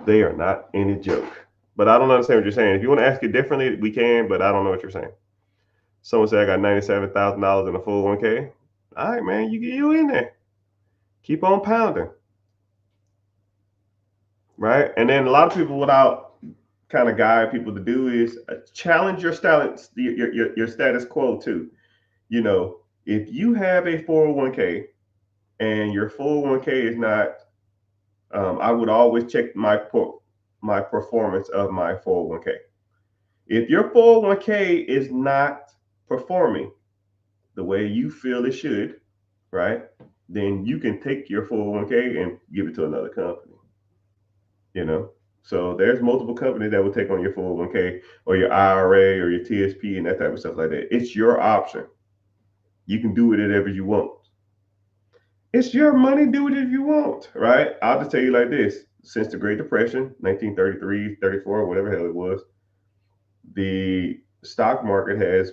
Speaker 1: They are not any joke. But I don't understand what you're saying. If you want to ask it differently, we can, but I don't know what you're saying. Someone said I got $97,000 in a 401k. All right, man, you in there. Keep on pounding. Right? And then a lot of people without kind of guide people to do is challenge your status quo too. You know, if you have a 401k and your 401k is not, I would always check my performance of my 401k. If your 401k is not performing the way you feel it should, right? Then you can take your 401k and give it to another company. You know, so there's multiple companies that will take on your 401k or your IRA or your TSP and that type of stuff like that. It's your option. You can do it whatever you want. It's your money. Do it if you want, right? I'll just tell you like this: since the Great Depression, 1933, 34, whatever the hell it was, the stock market has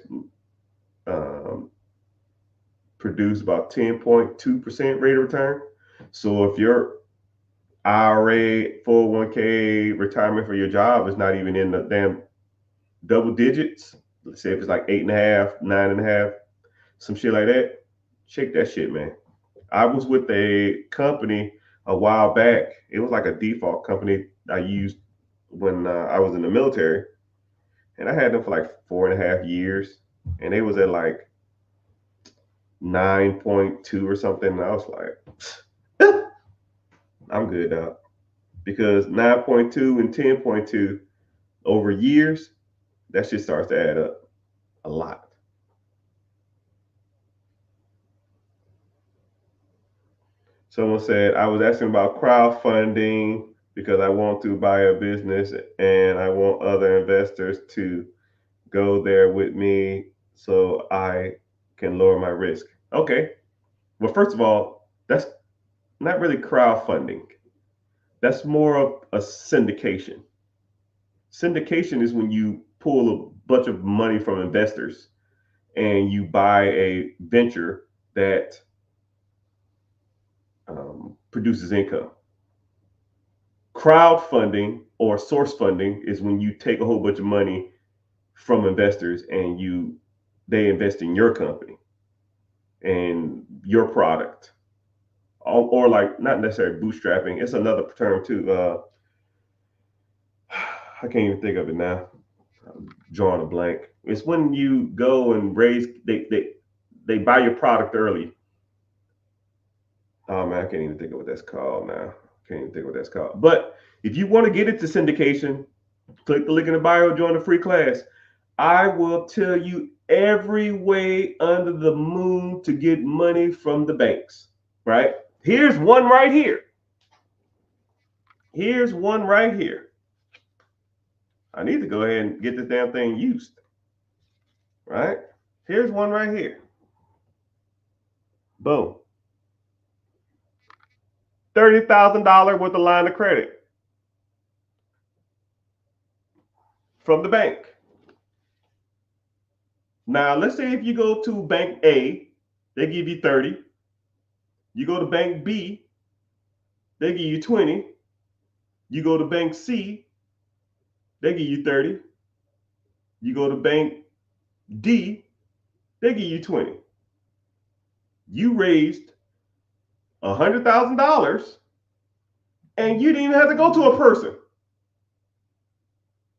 Speaker 1: produced about 10.2% rate of return. So if your IRA, 401k, retirement for your job is not even in the damn double digits. Let's say if it's like 8.5, 9.5, some shit like that. Check that shit, man. I was with a company a while back. It was like a default company I used when I was in the military, and I had them for like 4.5 years, and they was at like 9.2 or something. And I was like, I'm good, dog. Because 9.2 and 10.2 over years, that shit starts to add up a lot. Someone said, I was asking about crowdfunding because I want to buy a business and I want other investors to go there with me so I can lower my risk. Okay. Well, first of all, that's not really crowdfunding. That's more of a syndication. Syndication is when you pull a bunch of money from investors and you buy a venture that produces income. Crowdfunding or source funding is when you take a whole bunch of money from investors and they invest in your company and your product, or like not necessarily bootstrapping. It's another term too. I can't even think of it now. I'm drawing a blank. It's when you go and raise they buy your product early. Oh man, I can't even think of what that's called now. Can't even think of what that's called. But if you want to get into syndication, click the link in the bio, join the free class. I will tell you every way under the moon to get money from the banks, right? Here's one right here. Here's one right here. I need to go ahead and get this damn thing used. Right? Here's one right here. Boom. $30,000 worth of line of credit from the bank. Now, let's say if you go to Bank A, they give you 30. You go to Bank B, they give you 20. You go to Bank C, they give you 30. You go to Bank D, they give you 20. You raised $100,000 and you didn't even have to go to a person.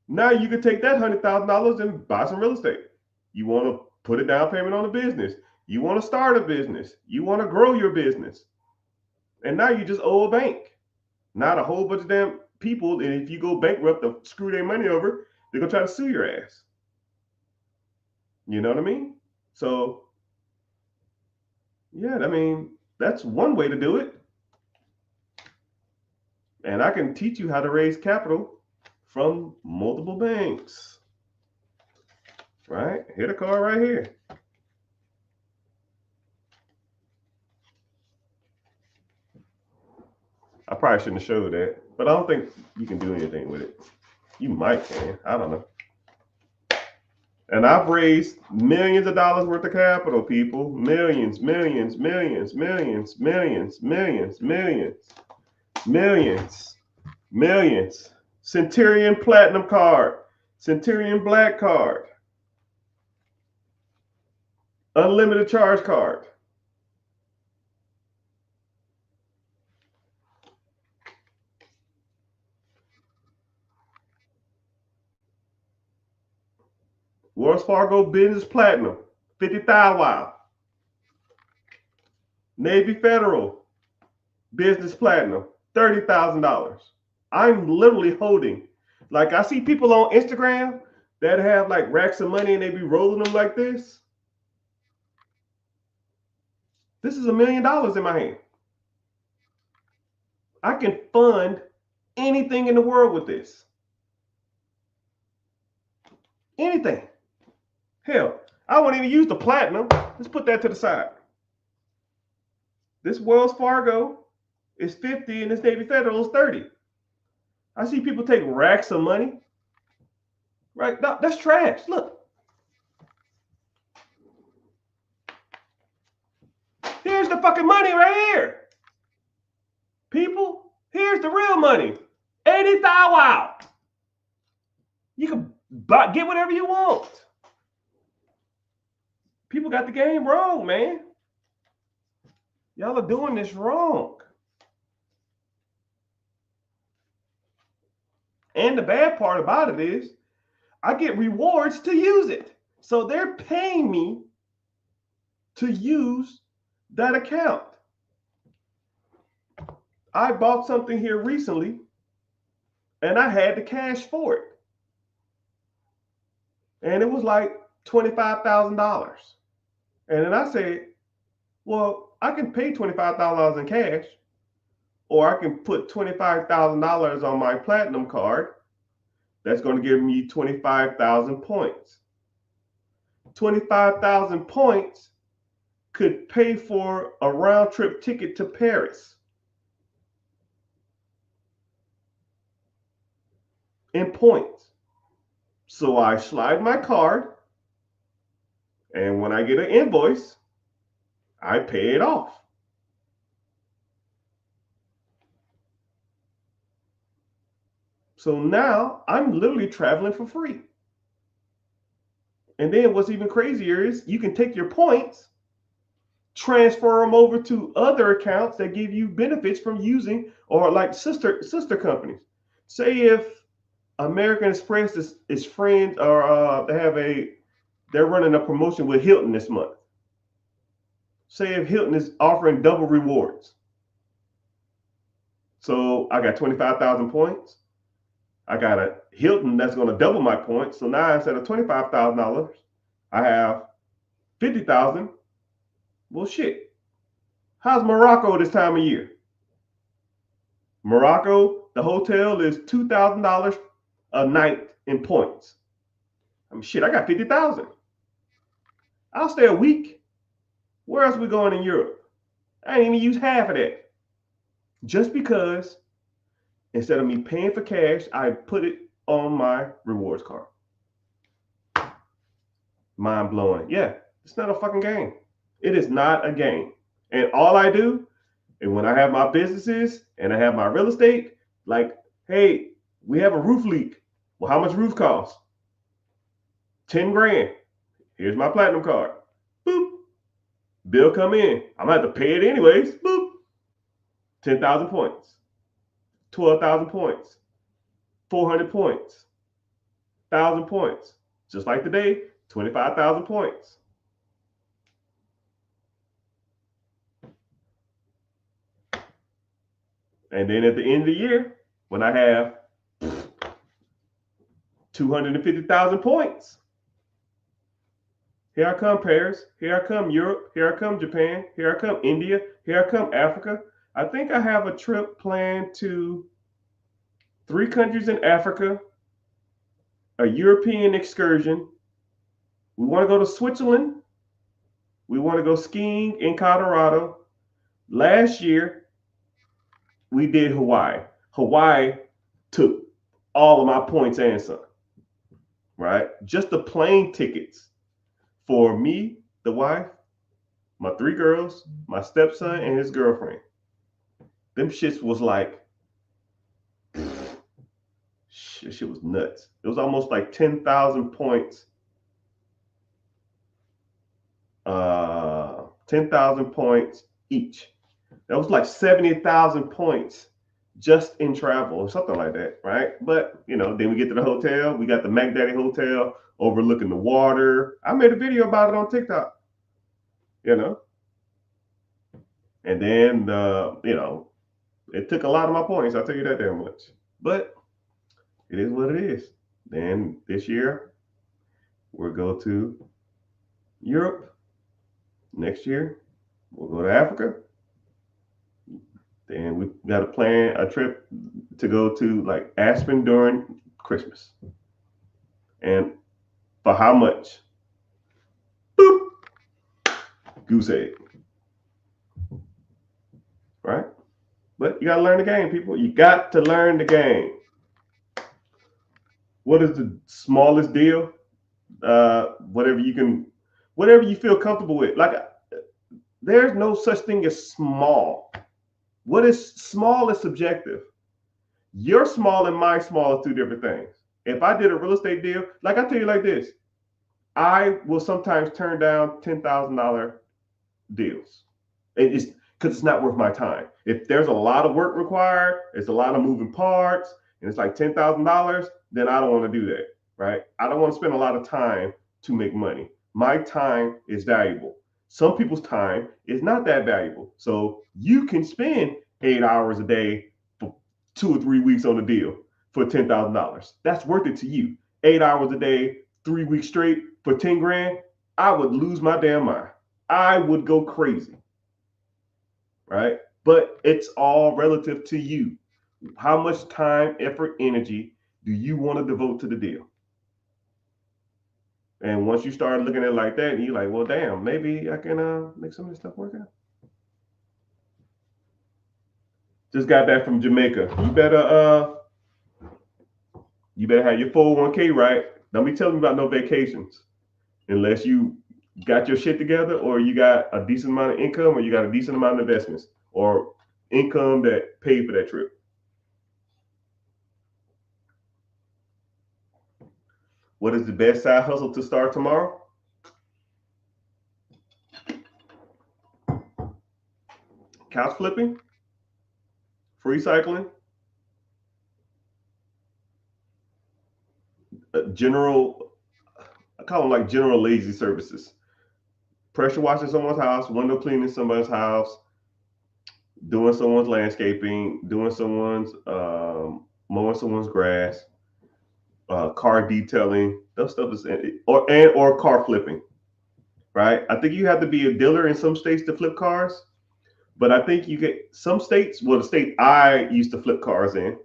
Speaker 1: Now you can take that $100,000 and buy some real estate. You want to put a down payment on a business. You want to start a business. You want to grow your business. And now you just owe a bank, not a whole bunch of damn people. And if you go bankrupt to screw their money over, they're going to try to sue your ass. You know what I mean? So, yeah, I mean, that's one way to do it. And I can teach you how to raise capital from multiple banks. Right? Hit a card right here. I probably shouldn't have showed that, but I don't think you can do anything with it. You might can. I don't know. And I've raised millions of dollars worth of capital, people. Millions, millions, millions, millions, millions, millions, millions, millions, millions. Centurion Platinum card. Centurion Black card. Unlimited charge card. Wells Fargo Business Platinum, 50,000 wow. Navy Federal Business Platinum, $30,000. I'm literally holding, like I see people on Instagram that have like racks of money and they be rolling them like this. This is $1 million in my hand. I can fund anything in the world with this. Anything. Hell, I won't even use the platinum. Let's put that to the side. This Wells Fargo is 50 and this Navy Federal is 30. I see people take racks of money. Right? No, that's trash. Look. Here's the fucking money right here. People, here's the real money. 80,000 wow. You can get whatever you want. People got the game wrong, man. Y'all are doing this wrong. And the bad part about it is I get rewards to use it. So they're paying me to use that account. I bought something here recently and I had the cash for it. And it was like $25,000. And then I said, well, I can pay $25,000 in cash, or I can put $25,000 on my platinum card. That's going to give me 25,000 points. 25,000 points could pay for a round trip ticket to Paris. In points. So I slide my card, and when I get an invoice, I pay it off. So now I'm literally traveling for free. And then what's even crazier is you can take your points, transfer them over to other accounts that give you benefits from using, or like sister companies. Say if American Express is friends, or they're running a promotion with Hilton this month. Say if Hilton is offering double rewards. So I got 25,000 points. I got a Hilton that's going to double my points. So now instead of $25,000, I have 50,000. Well, shit. How's Morocco this time of year? Morocco, the hotel is $2,000 a night in points. I mean, shit, I got 50,000. I'll stay a week. Where else we going in Europe? I ain't even use half of that. Just because instead of me paying for cash, I put it on my rewards card. Mind blowing. Yeah, it's not a fucking game. It is not a game. And all I do, and when I have my businesses and I have my real estate, like, hey, we have a roof leak. Well, how much roof cost? 10 grand. Here's my platinum card. Boop. Bill come in. I'm gonna have to pay it anyways. Boop. 10,000 points. 12,000 points. 400 points. 1,000 points. Just like today, 25,000 points. And then at the end of the year, when I have 250,000 points, here I come Paris, here I come Europe, here I come Japan, here I come India, here I come Africa. I think I have a trip planned to 3 countries in Africa, a European excursion. We want to go to Switzerland. We want to go skiing in Colorado. Last year, we did Hawaii. Hawaii took all of my points and some, right? Just the plane tickets for me, the wife, my 3 girls, my stepson, and his girlfriend. Them shits was like, shit was nuts. It was almost like 10,000 points. 10,000 points each. That was like 70,000 points just in travel or something like that, right? But, then we get to the hotel. We got the Mac Daddy Hotel overlooking the water. I made a video about it on TikTok, And then, it took a lot of my points. I'll tell you that damn much. But it is what it is. Then this year, we'll go to Europe. Next year, we'll go to Africa. Then we got to plan a trip to go to like Aspen during Christmas. And for how much? Boop. Goose egg. Right? But you got to learn the game, people. You got to learn the game. What is the smallest deal? Whatever you feel comfortable with. Like, there's no such thing as small. What is small is subjective. Your small and my small are 2 different things. If I did a real estate deal, like I tell you like this, I will sometimes turn down $10,000 deals. It's because it's not worth my time. If there's a lot of work required, it's a lot of moving parts, and it's like $10,000, then I don't want to do that, right? I don't want to spend a lot of time to make money. My time is valuable. Some people's time is not that valuable. So you can spend 8 hours a day for 2 or 3 weeks on a deal for $10,000. That's worth it to you. 8 hours a day, 3 weeks straight for 10 grand. I would lose my damn mind. I would go crazy. Right? But it's all relative to you. How much time, effort, energy do you want to devote to the deal? And once you start looking at it like that, you're like, well, damn, maybe I can make some of this stuff work out. Just got back from Jamaica. You better have your 401k right. Don't be telling me about no vacations unless you got your shit together or you got a decent amount of income or you got a decent amount of investments or income that paid for that trip. What is the best side hustle to start tomorrow? Couch flipping, free cycling, general, I call them like general lazy services. Pressure washing someone's house, window cleaning somebody's house, doing someone's landscaping, doing someone's mowing someone's grass, car detailing. Those stuff is or car flipping, right? I think you have to be a dealer in some states to flip cars, But I think you get some states. Well, the state I used to flip cars in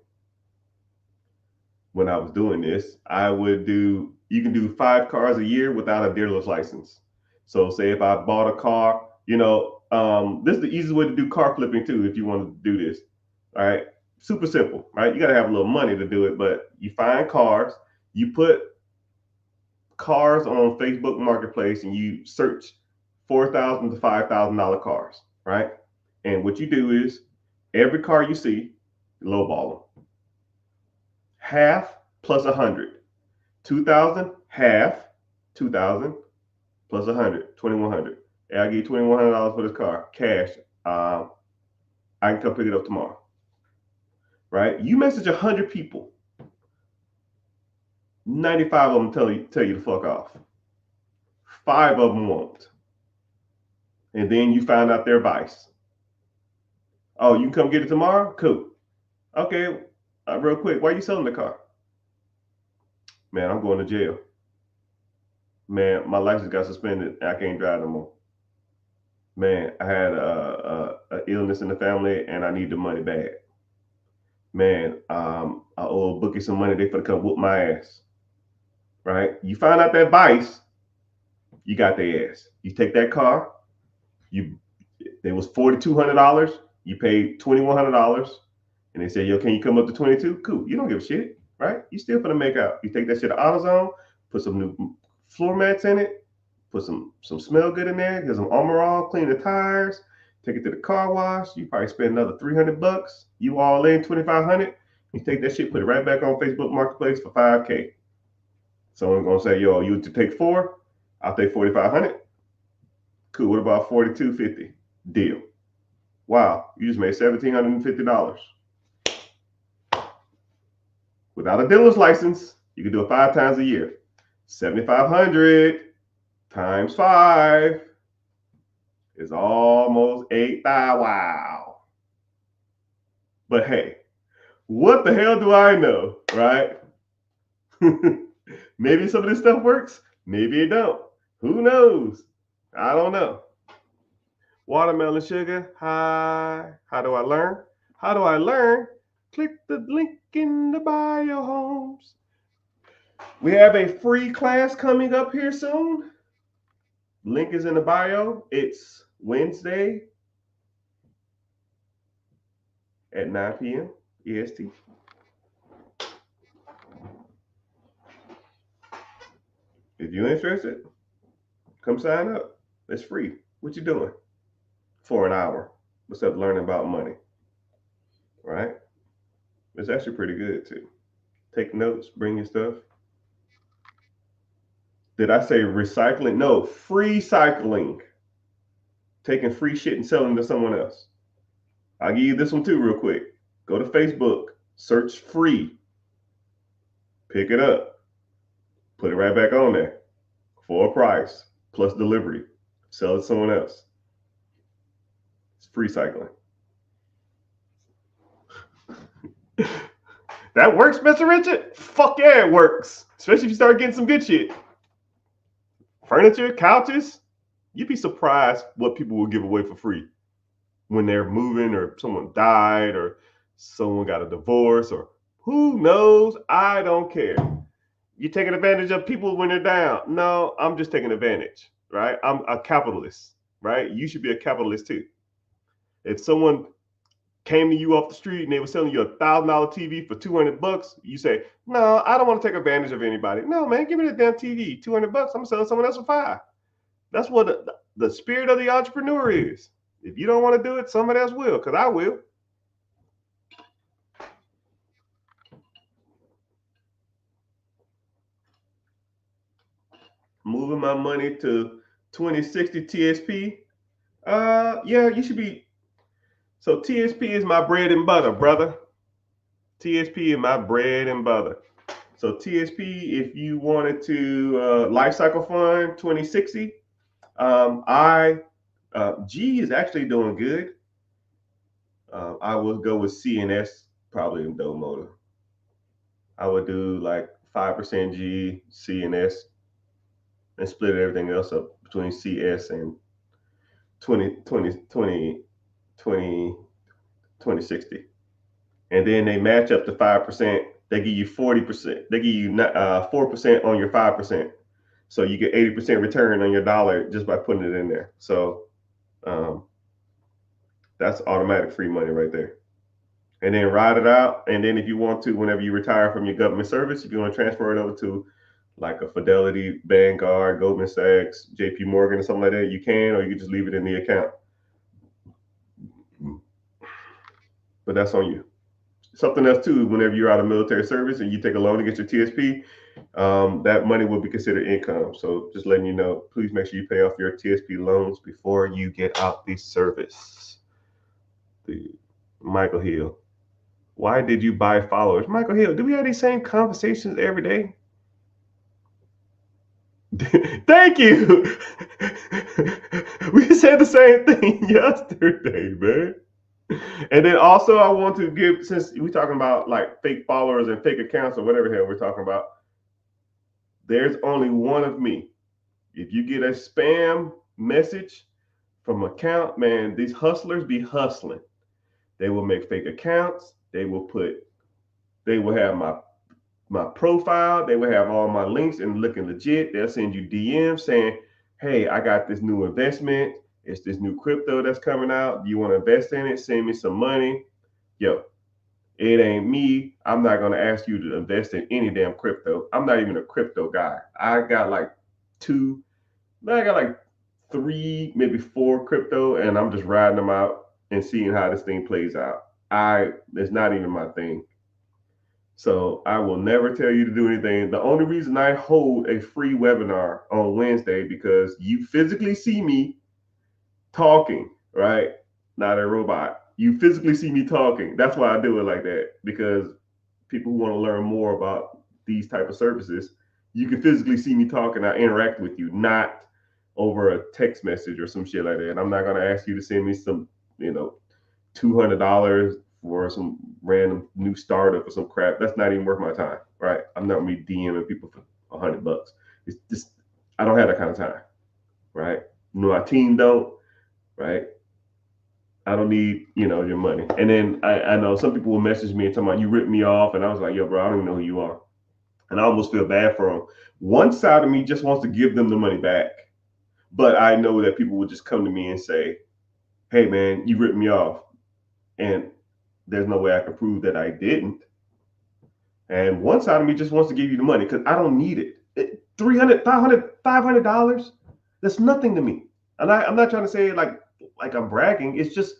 Speaker 1: when I was doing this, I would do. You can do 5 cars a year without a dealer's license. So, say if I bought a car, this is the easiest way to do car flipping too. If you want to do this, all right, super simple, right? You got to have a little money to do it, but you find cars, you put cars on Facebook Marketplace, and you search $4,000 to $5,000 cars, right? And what you do is every car you see, lowball them. Half plus 100. 2,000, half, 2,000 plus 100, 2,100. Hey, I'll give you $2,100 for this car, cash. I can come pick it up tomorrow. Right? You message 100 people, 95 of them tell you to fuck off. 5 of them won't. And then you find out their vice. Oh, you can come get it tomorrow? Cool. Okay, real quick, why are you selling the car? Man, I'm going to jail. Man, my license got suspended. I can't drive no more. Man, I had a illness in the family, and I need the money back. Man, I owe Bookie some money. They finna come whoop my ass. Right? You find out that vice, you got their ass. You take that car. It was $4,200. You paid $2,100, and they say, "Yo, can you come up to 22?" Cool. You don't give a shit, right? You still finna make out. You take that shit to AutoZone, put some new floor mats in it, put some smell good in there, get some Armor All, clean the tires, take it to the car wash. You probably spend another $300. You all in $2,500. You take that shit, put it right back on Facebook Marketplace for $5K. Someone's gonna say, "Yo, you to take 4? I'll take $4,500. Cool. What about $4,250? Deal." Wow, you just made $1,750. Without a dealer's license, you can do it 5 times a year. 7,500 times 5 is almost 8,000. Wow. But hey, what the hell do I know, right? Maybe some of this stuff works. Maybe it don't. Who knows? I don't know. Watermelon sugar. Hi. How do I learn? How do I learn? Click the link in the bio, Holmes. We have a free class coming up here soon. Link is in the bio. It's Wednesday at 9 p.m. EST. If you're interested, come sign up. It's free. What you doing for an hour? What's up learning about money? Right? It's actually pretty good too. Take notes, bring your stuff. Did I say recycling? No, free cycling. Taking free shit and selling it to someone else. I'll give you this one too, real quick. Go to Facebook, search free, pick it up, put it right back on there for a price plus delivery. Sell it to someone else. It's free cycling. That works, Mr. Richard? Fuck yeah, it works. Especially if you start getting some good shit. Furniture, couches. You'd be surprised what people will give away for free when they're moving, or someone died, or someone got a divorce, or who knows? I don't care. You're taking advantage of people when they're down. No, I'm just taking advantage, right? I'm a capitalist, right? You should be a capitalist too. If someone came to you off the street and they were selling you $1,000 TV for $200, you say, "No, I don't want to take advantage of anybody." No, man, give me the damn TV, $200. I'm gonna sell someone else for $5. That's what the spirit of the entrepreneur is. If you don't want to do it, somebody else will, because I will. Moving my money to 2060 TSP. Yeah, you should be. So TSP is my bread and butter, brother. TSP is my bread and butter. So TSP, if you wanted to life cycle fund 2060, G is actually doing good. I would go with CNS, probably in Domoda. I would do like 5% G, CNS, and split everything else up between CS and 2020 20, 2060. And then they match up to 5%. They give you 40%. They give you 4% on your 5%. So you get 80% return on your dollar just by putting it in there. So um, that's automatic free money right there. And then ride it out. And then if you want to, whenever you retire from your government service, if you want to transfer it over to like a Fidelity, Vanguard, Goldman Sachs, JP Morgan, or something like that, you can, or you can just leave it in the account. But that's on you. Something else too, whenever you're out of military service and you take a loan against your TSP, that money will be considered income. So just letting you know, please make sure you pay off your TSP loans before you get out the service. The Michael Hill. Why did you buy followers? Michael Hill, do we have these same conversations every day? Thank you. We said the same thing yesterday, man. And then also I want to give, since we're talking about like fake followers and fake accounts or whatever the hell we're talking about, there's only one of me. If you get a spam message from account, man, these hustlers be hustling. They will make fake accounts. They will have my profile. They will have all my links and looking legit. They'll send you DMs saying, hey, I got this new investment. It's this new crypto that's coming out. Do you want to invest in it? Send me some money. Yo, it ain't me. I'm not going to ask you to invest in any damn crypto. I'm not even a crypto guy. I got like three, maybe four crypto, and I'm just riding them out and seeing how this thing plays out. It's not even my thing. So I will never tell you to do anything. The only reason I hold a free webinar on Wednesday because you physically see me talking, right? Not a robot. You physically see me talking. That's why I do it like that, because people who want to learn more about these type of services, you can physically see me talking. I interact with you, not over a text message or some shit like that. I'm not gonna ask you to send me some, $200 for some random new startup or some crap. That's not even worth my time, right? I'm not gonna be DMing people for $100. It's just I don't have that kind of time, right? No, my team don't, right? I don't need, your money. And then I know some people will message me and tell me you ripped me off, and I was like, yo, bro, I don't even know who you are, and I almost feel bad for them. One side of me just wants to give them the money back, but I know that people will just come to me and say, hey, man, you ripped me off, and there's no way I can prove that I didn't. And one side of me just wants to give you the money because I don't need it. $300, $500, that's nothing to me. And I'm not trying to say it like I'm bragging. It's just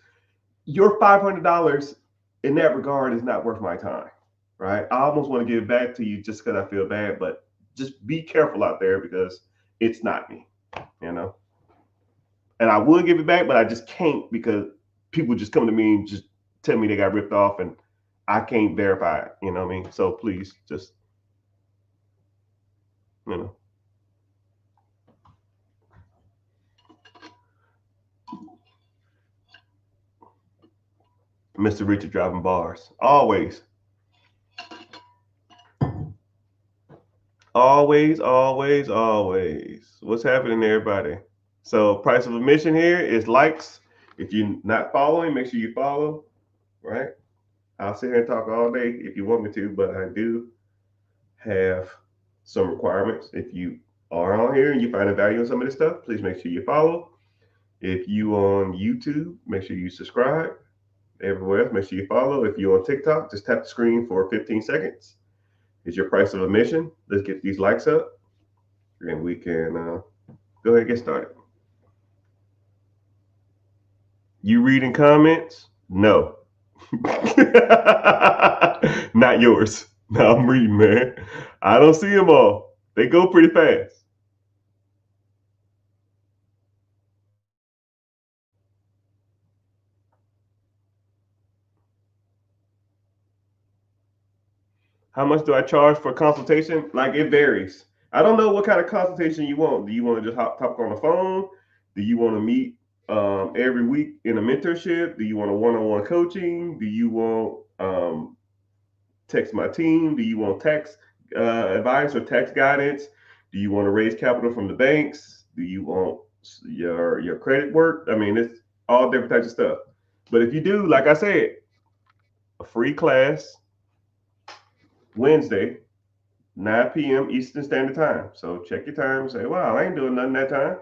Speaker 1: your $500 in that regard is not worth my time, right? I almost want to give it back to you just because I feel bad, but just be careful out there because it's not me, And I would give it back, but I just can't because people just come to me and just tell me they got ripped off, and I can't verify it. You know what I mean? So please, just Mr. Richard driving bars. Always. Always, always, always. What's happening, everybody? So price of admission here is likes. If you're not following, make sure you follow, right? I'll sit here and talk all day if you want me to, but I do have some requirements. If you are on here and you find a value in some of this stuff, please make sure you follow. If you on YouTube, make sure you subscribe. Everywhere else, make sure you follow. If you're on TikTok, just tap the screen for 15 seconds. It's your price of admission. Let's get these likes up, and we can go ahead and get started. You reading comments? No. Not yours. No, I'm reading, man. I don't see them all. They go pretty fast. How much do I charge for consultation? Like, it varies. I don't know what kind of consultation you want. Do you want to just talk on the phone? Do you want to meet every week in a mentorship? Do you want a one-on-one coaching? Do you want text my team? Do you want tax advice or tax guidance? Do you want to raise capital from the banks? Do you want your credit work? I mean, it's all different types of stuff. But if you do, like I said, a free class Wednesday, 9 p.m. Eastern Standard Time. So check your time and say, wow, I ain't doing nothing that time.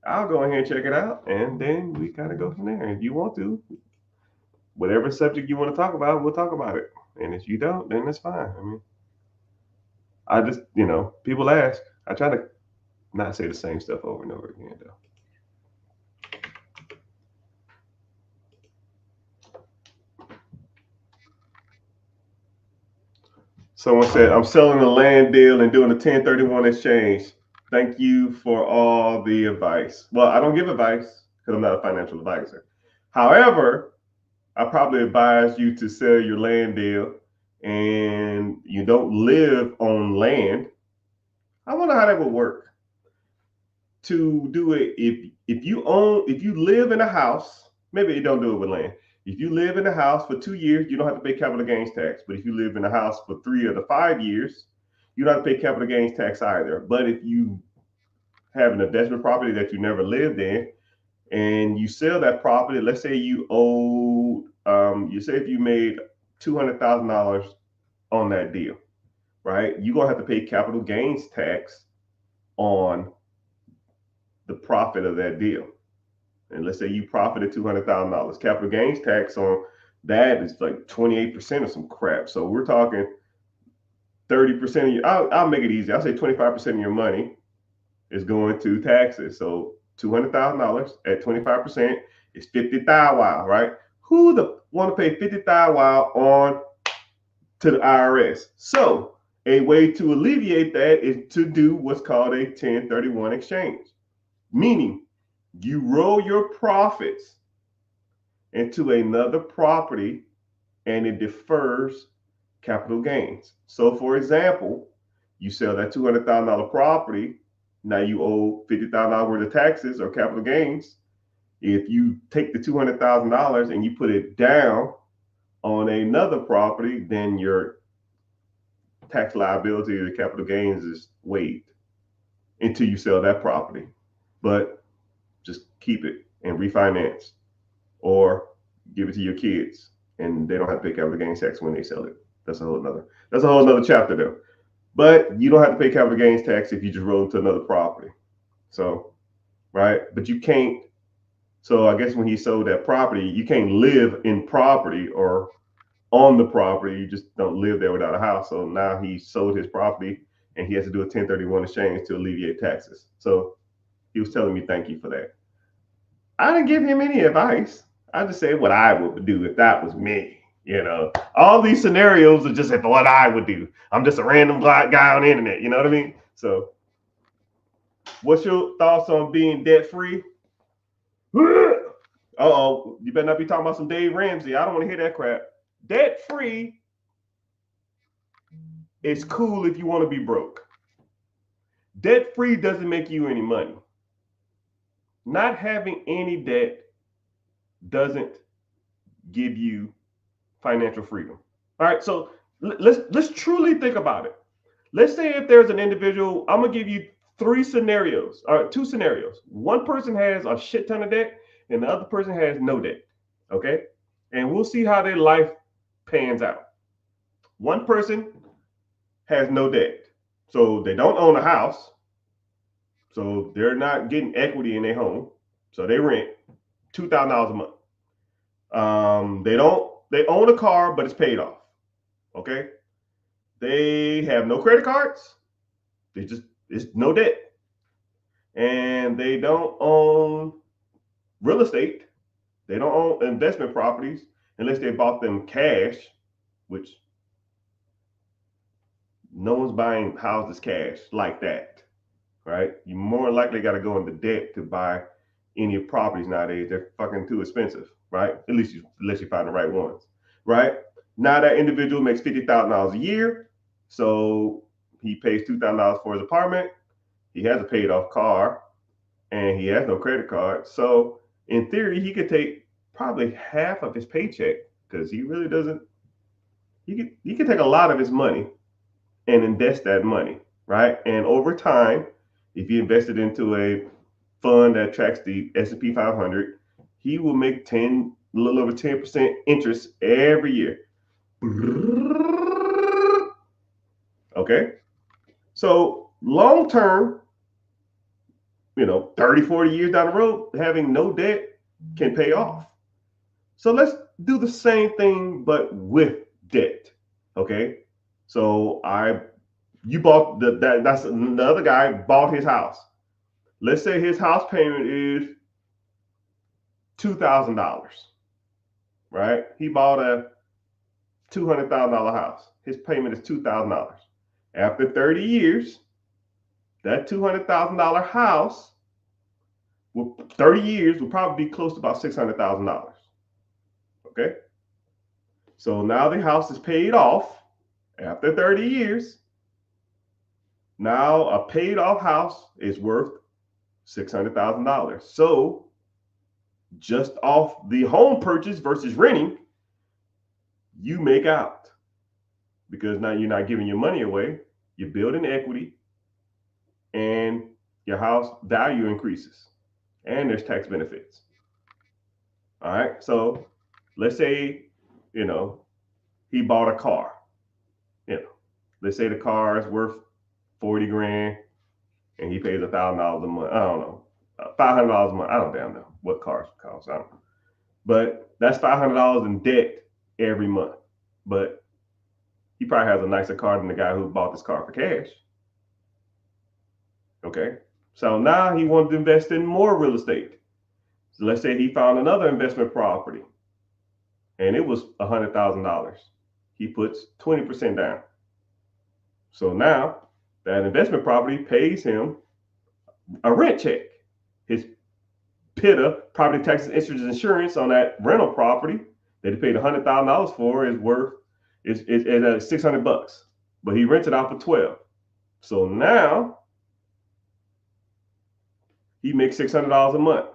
Speaker 1: I'll go ahead and check it out. And then we kind of go from there. If you want to, whatever subject you want to talk about, we'll talk about it. And if you don't, then that's fine. I mean, I just, people ask. I try to not say the same stuff over and over again, though. Someone said, I'm selling a land deal and doing a 1031 exchange. Thank you for all the advice. Well, I don't give advice because I'm not a financial advisor. However, I probably advise you to sell your land deal and you don't live on land. I wonder how that would work. To do it, if you live in a house, maybe you don't do it with land. If you live in a house for 2 years, you don't have to pay capital gains tax. But if you live in a house for 3 of the 5 years, you don't have to pay capital gains tax either. But if you have an investment property that you never lived in and you sell that property, let's say you owe, you say if you made $200,000 on that deal, right? You're gonna have to pay capital gains tax on the profit of that deal. And let's say you profited $200,000, capital gains tax on that is like 28% or some crap. So we're talking 30% of your, I'll make it easy. I'll say 25% of your money is going to taxes. So $200,000 at 25% is 50,000, right? Who the want to pay 50,000 on to the IRS? So a way to alleviate that is to do what's called a 1031 exchange, meaning you roll your profits into another property and it defers capital gains. So, for example, you sell that $200,000 property. Now you owe $50,000 worth of taxes or capital gains. If you take the $200,000 and you put it down on another property, then your tax liability or the capital gains is waived until you sell that property. But just keep it and refinance or give it to your kids and they don't have to pay capital gains tax when they sell it. That's a whole nother chapter though. But you don't have to pay capital gains tax if you just roll into another property. So, right? But you can't. So I guess when he sold that property, you can't live in property or on the property. You just don't live there without a house. So now he sold his property and he has to do a 1031 exchange to alleviate taxes. So he was telling me thank you for that. I didn't give him any advice. I just said what I would do if that was me. All these scenarios are just what I would do. I'm just a random guy on the internet. You know what I mean? So, what's your thoughts on being debt free? Uh-oh, you better not be talking about some Dave Ramsey. I don't want to hear that crap. Debt free is cool if you want to be broke. Debt free doesn't make you any money. Not having any debt doesn't give you financial freedom. All right, so let's truly think about it. Let's say if there's an individual, I'm gonna give you two scenarios. One person has a shit ton of debt and the other person has no debt. Okay, and we'll see how their life pans out. One person has no debt, so they don't own a house, so they're not getting equity in their home, so they rent $2,000 a month. They own a car, but it's paid off. Okay. They have no credit cards. It's no debt. And they don't own real estate. They don't own investment properties unless they bought them cash, which no one's buying houses cash like that, right? You more likely got to go into debt to buy any properties nowadays. They're fucking too expensive, right? Unless you find the right ones, right? Now that individual makes $50,000 a year, so he pays $2,000 for his apartment. He has a paid off car, and he has no credit card. So in theory, he could take probably half of his paycheck because he really doesn't. He could take a lot of his money and invest that money, right? And over time, if he invested into a fund that tracks the S&P 500, he will make 10 a little over 10% interest every year. Okay. So long term, 30, 40 years down the road, having no debt can pay off. So let's do the same thing, but with debt. Okay. So you bought that's another guy bought his house. Let's say his house payment is $2,000, right? He bought a $200,000 house. His payment is $2,000. After 30 years, that $200,000 house, 30 years will probably be close to about $600,000. Okay. So now the house is paid off after 30 years. Now a paid off house is worth $600,000. So just off the home purchase versus renting, you make out, because now you're not giving your money away, you're building equity, and your house value increases, and there's tax benefits. All right. So let's say, he bought a car. Let's say the car is worth 40 grand and he pays $1,000 a month. I don't know. $500 a month. I don't damn know what cars cost. I don't know. But that's $500 in debt every month. But he probably has a nicer car than the guy who bought this car for cash. Okay. So now he wanted to invest in more real estate. So let's say he found another investment property and it was $100,000. He puts 20% down. So now that investment property pays him a rent check. His PITA, property taxes, interest, insurance on that rental property that he paid $100,000 for is worth is at $600, but he rents it out for 12. So now he makes $600 a month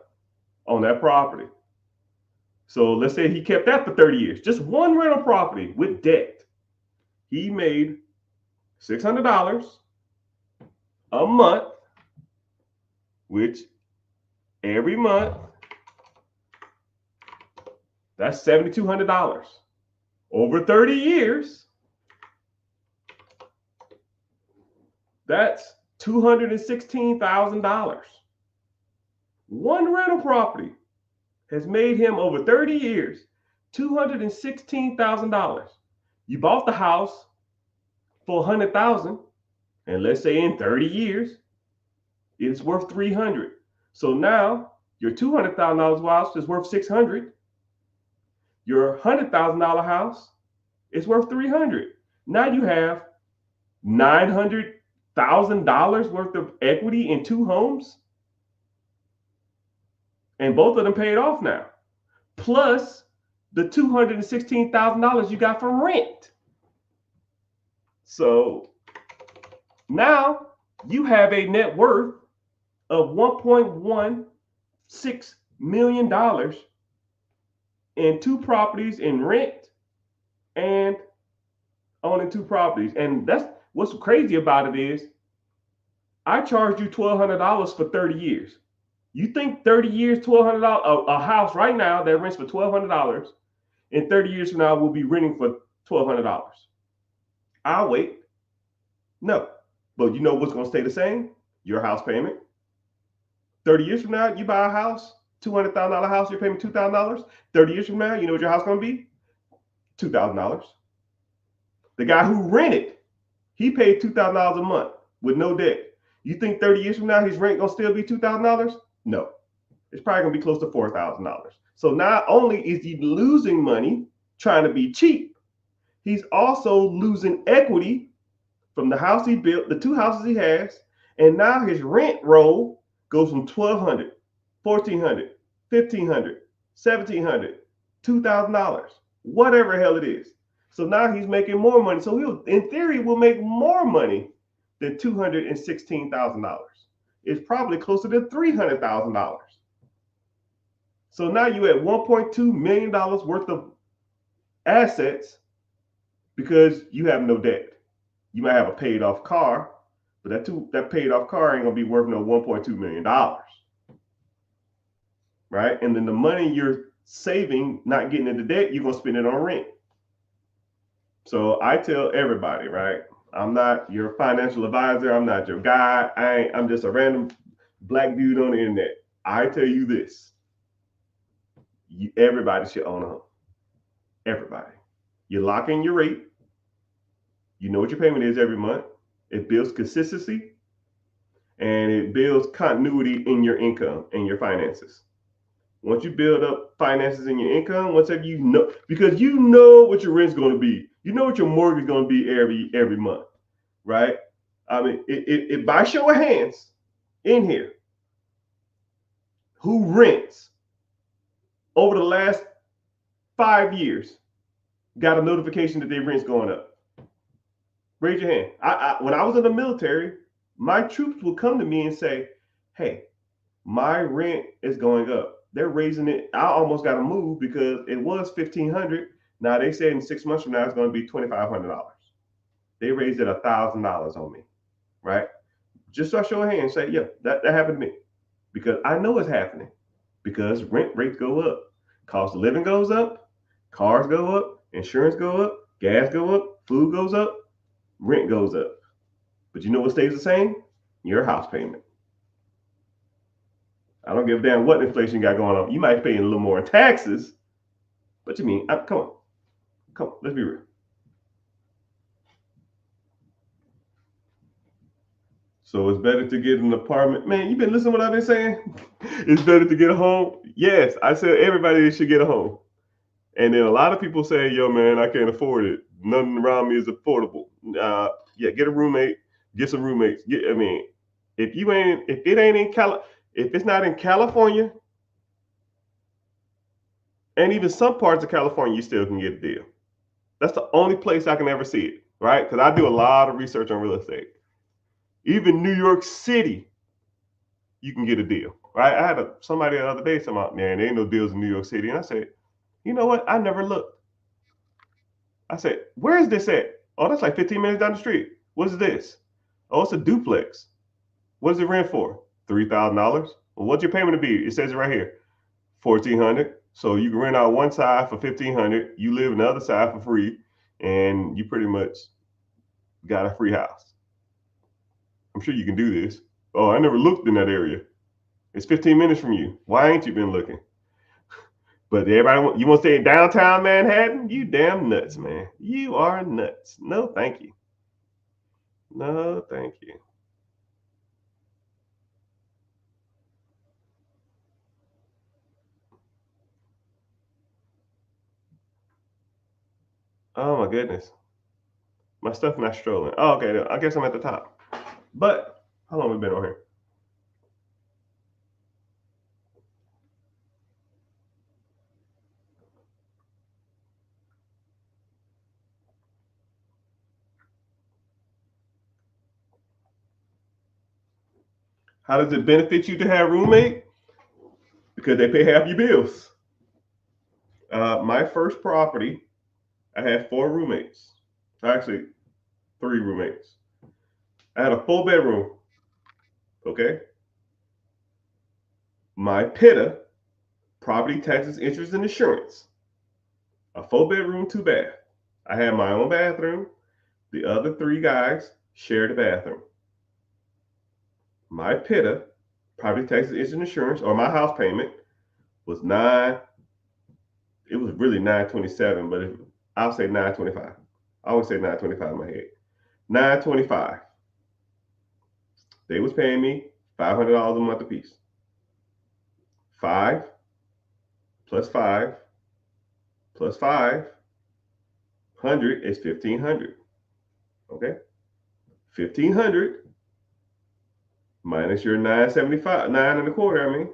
Speaker 1: on that property. So let's say he kept that for 30 years, just one rental property with debt. He made $600 a month, which every month, that's $7,200. Over 30 years, that's $216,000. One rental property has made him over 30 years $216,000. You bought the house for $100,000, and let's say in 30 years, it's worth $300,000. So now your $200,000 house is worth $600,000. Your $100,000 house is worth $300,000. Now you have $900,000 worth of equity in two homes, and both of them paid off now, plus the $216,000 you got from rent. So now you have a net worth of $1.16 million in two properties in rent and owning two properties. And that's what's crazy about it is I charged you $1,200 for 30 years. You think 30 years, $1,200, a house right now that rents for $1,200, in 30 years from now will be renting for $1,200. I'll wait. No. But you know what's going to stay the same? Your house payment. 30 years from now, you buy a house, $200,000 house, you're paying $2,000. 30 years from now, you know what your house going to be? $2,000. The guy who rented, he paid $2,000 a month with no debt. You think 30 years from now, his rent going to still be $2,000? No. It's probably going to be close to $4,000. So not only is he losing money trying to be cheap, he's also losing equity from the house he built, the two houses he has, and now his rent roll goes from $1,200, $1,400, $1,500, $1,700, $2,000, whatever hell it is. So now he's making more money. So he'll, in theory, will make more money than $216,000. It's probably closer to $300,000. So now you're at $1.2 million worth of assets because you have no debt. You might have a paid off car, but that paid off car ain't gonna be worth no $1.2 million. Right? And then the money you're saving, not getting into debt, you're gonna spend it on rent. So I tell everybody, right? I'm not your financial advisor. I'm not your guy. I'm just a random black dude on the internet. I tell you this: everybody should own a home. Everybody. You lock in your rate. You know what your payment is every month. It builds consistency and it builds continuity in your income and your finances. Once you build up finances in your income, once you know, because you know what your rent's going to be, you know what your mortgage is going to be every month, right? I mean, it by show of hands in here, who rents over the last 5 years got a notification that their rent's going up? Raise your hand. When I was in the military, my troops would come to me and say, "Hey, my rent is going up. They're raising it. I almost got to move because it was $1,500. Now they said in 6 months from now it's going to be $2,500. They raised it $1,000 on me, right? Just so I show a hand and say, yeah, that happened to me because I know it's happening because rent rates go up, cost of living goes up, cars go up, insurance go up, gas go up, food goes up, rent goes up. But you know what stays the same? Your house payment. I don't give a damn what inflation got going on. You might pay a little more in taxes, but you mean, come on, let's be real. So it's better to get an apartment. Man, you been listening to what I've been saying? It's better to get a home. Yes, I said everybody should get a home. And then a lot of people say, yo, man, I can't afford it. Nothing around me is affordable. Yeah, get a roommate, get some roommates. I mean, if it's not in California, and even some parts of California, you still can get a deal. That's the only place I can ever see it, right? Because I do a lot of research on real estate. Even New York City, you can get a deal, right? I had somebody the other day say, man, there ain't no deals in New York City. And I said, you know what? I never looked. I said, where is this at? Oh, that's like 15 minutes down the street. What is this? Oh, it's a duplex. What does it rent for? $3,000. Well, what's your payment to be? It says it right here, $1,400. So you can rent out one side for $1,500. You live in the other side for free, and you pretty much got a free house. I'm sure you can do this. Oh, I never looked in that area. It's 15 minutes from you. Why ain't you been looking? But everybody, you want to stay in downtown Manhattan? You damn nuts, man. You are nuts. No, thank you. No, thank you. Oh my goodness. My stuff not strolling. Oh, okay. I guess I'm at the top. But how long have we been on here? How does it benefit you to have a roommate? Because they pay half your bills. My first property, I had 4 roommates. Actually, 3 roommates. I had a 4 bedroom. Okay. My PITA, property taxes, interest, and insurance. A 4 bedroom, 2 bath. I had my own bathroom. The other 3 guys shared a bathroom. My PITA, property taxes, interest, and insurance, or my house payment was nine. It was really 927, but I'll say 925. I always say 925 in my head. 925. They was paying me $500 a month apiece. 5 plus 5 plus 500 is 1,500. Okay, 1,500 minus your 975, 9.25. I mean,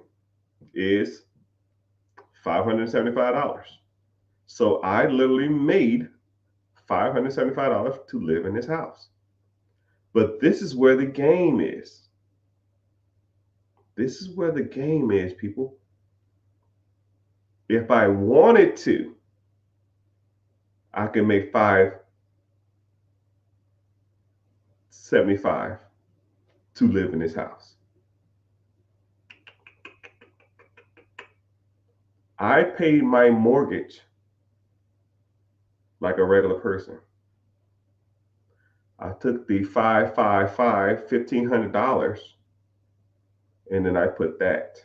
Speaker 1: is $575. So I literally made $575 to live in this house. But this is where the game is. This is where the game is, people. If I wanted to, I can make $575 to live in this house. I paid my mortgage like a regular person. I took the $1,500, and then I put that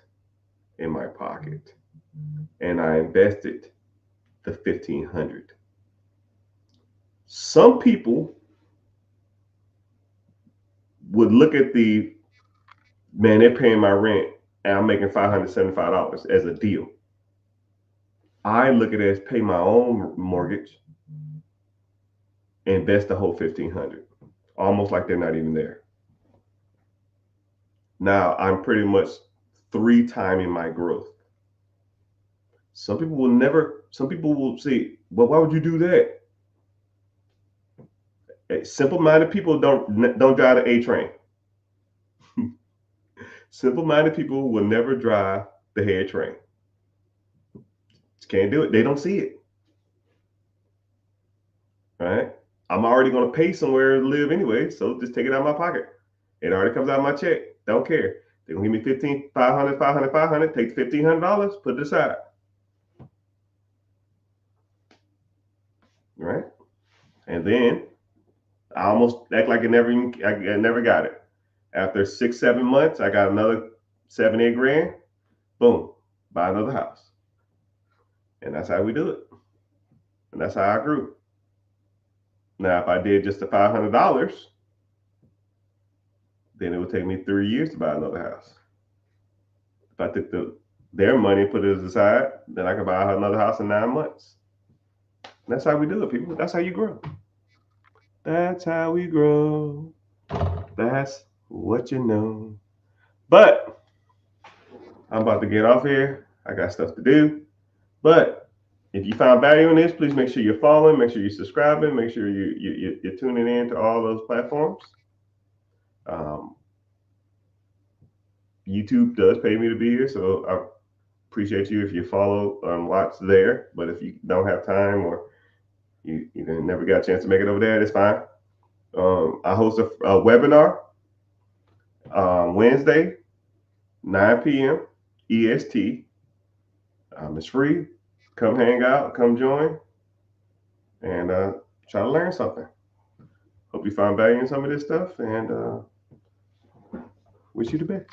Speaker 1: in my pocket, and I invested the 1,500. Some people would look at the man, they're paying my rent, and I'm making $575 as a deal. I look at it as pay my own mortgage, invest the whole 1,500, almost like they're not even there. Now I'm pretty much 3 timing my growth. Some people will never. Some people will say, "Well, why would you do that?" Simple-minded people don't drive the A train. Simple-minded people will never drive the head train. Just can't do it. They don't see it. Right? I'm already going to pay somewhere to live anyway, so just take it out of my pocket. It already comes out of my check. Don't care. They're gonna give me 15, 500, 500, 500. Take $1,500, put it aside. Right? And then I almost act like I never got it. After 6, 7 months, I got another 7, 8 grand. Boom, buy another house. And that's how we do it. And that's how I grew. Now, if I did just the $500, then it would take me 3 years to buy another house. If I took their money and put it aside, then I could buy another house in 9 months. And that's how we do it, people. That's how you grow. That's how we grow. That's what you know. But I'm about to get off here. I got stuff to do. But if you found value in this, please make sure you're following, make sure you're subscribing, make sure you're tuning in to all those platforms. YouTube does pay me to be here, so I appreciate you if you follow and watch there. But if you don't have time or you never got a chance to make it over there, it's fine. I host a webinar Wednesday, 9 p.m. EST. It's free. Come hang out, come join, and try to learn something. Hope you find value in some of this stuff, and wish you the best.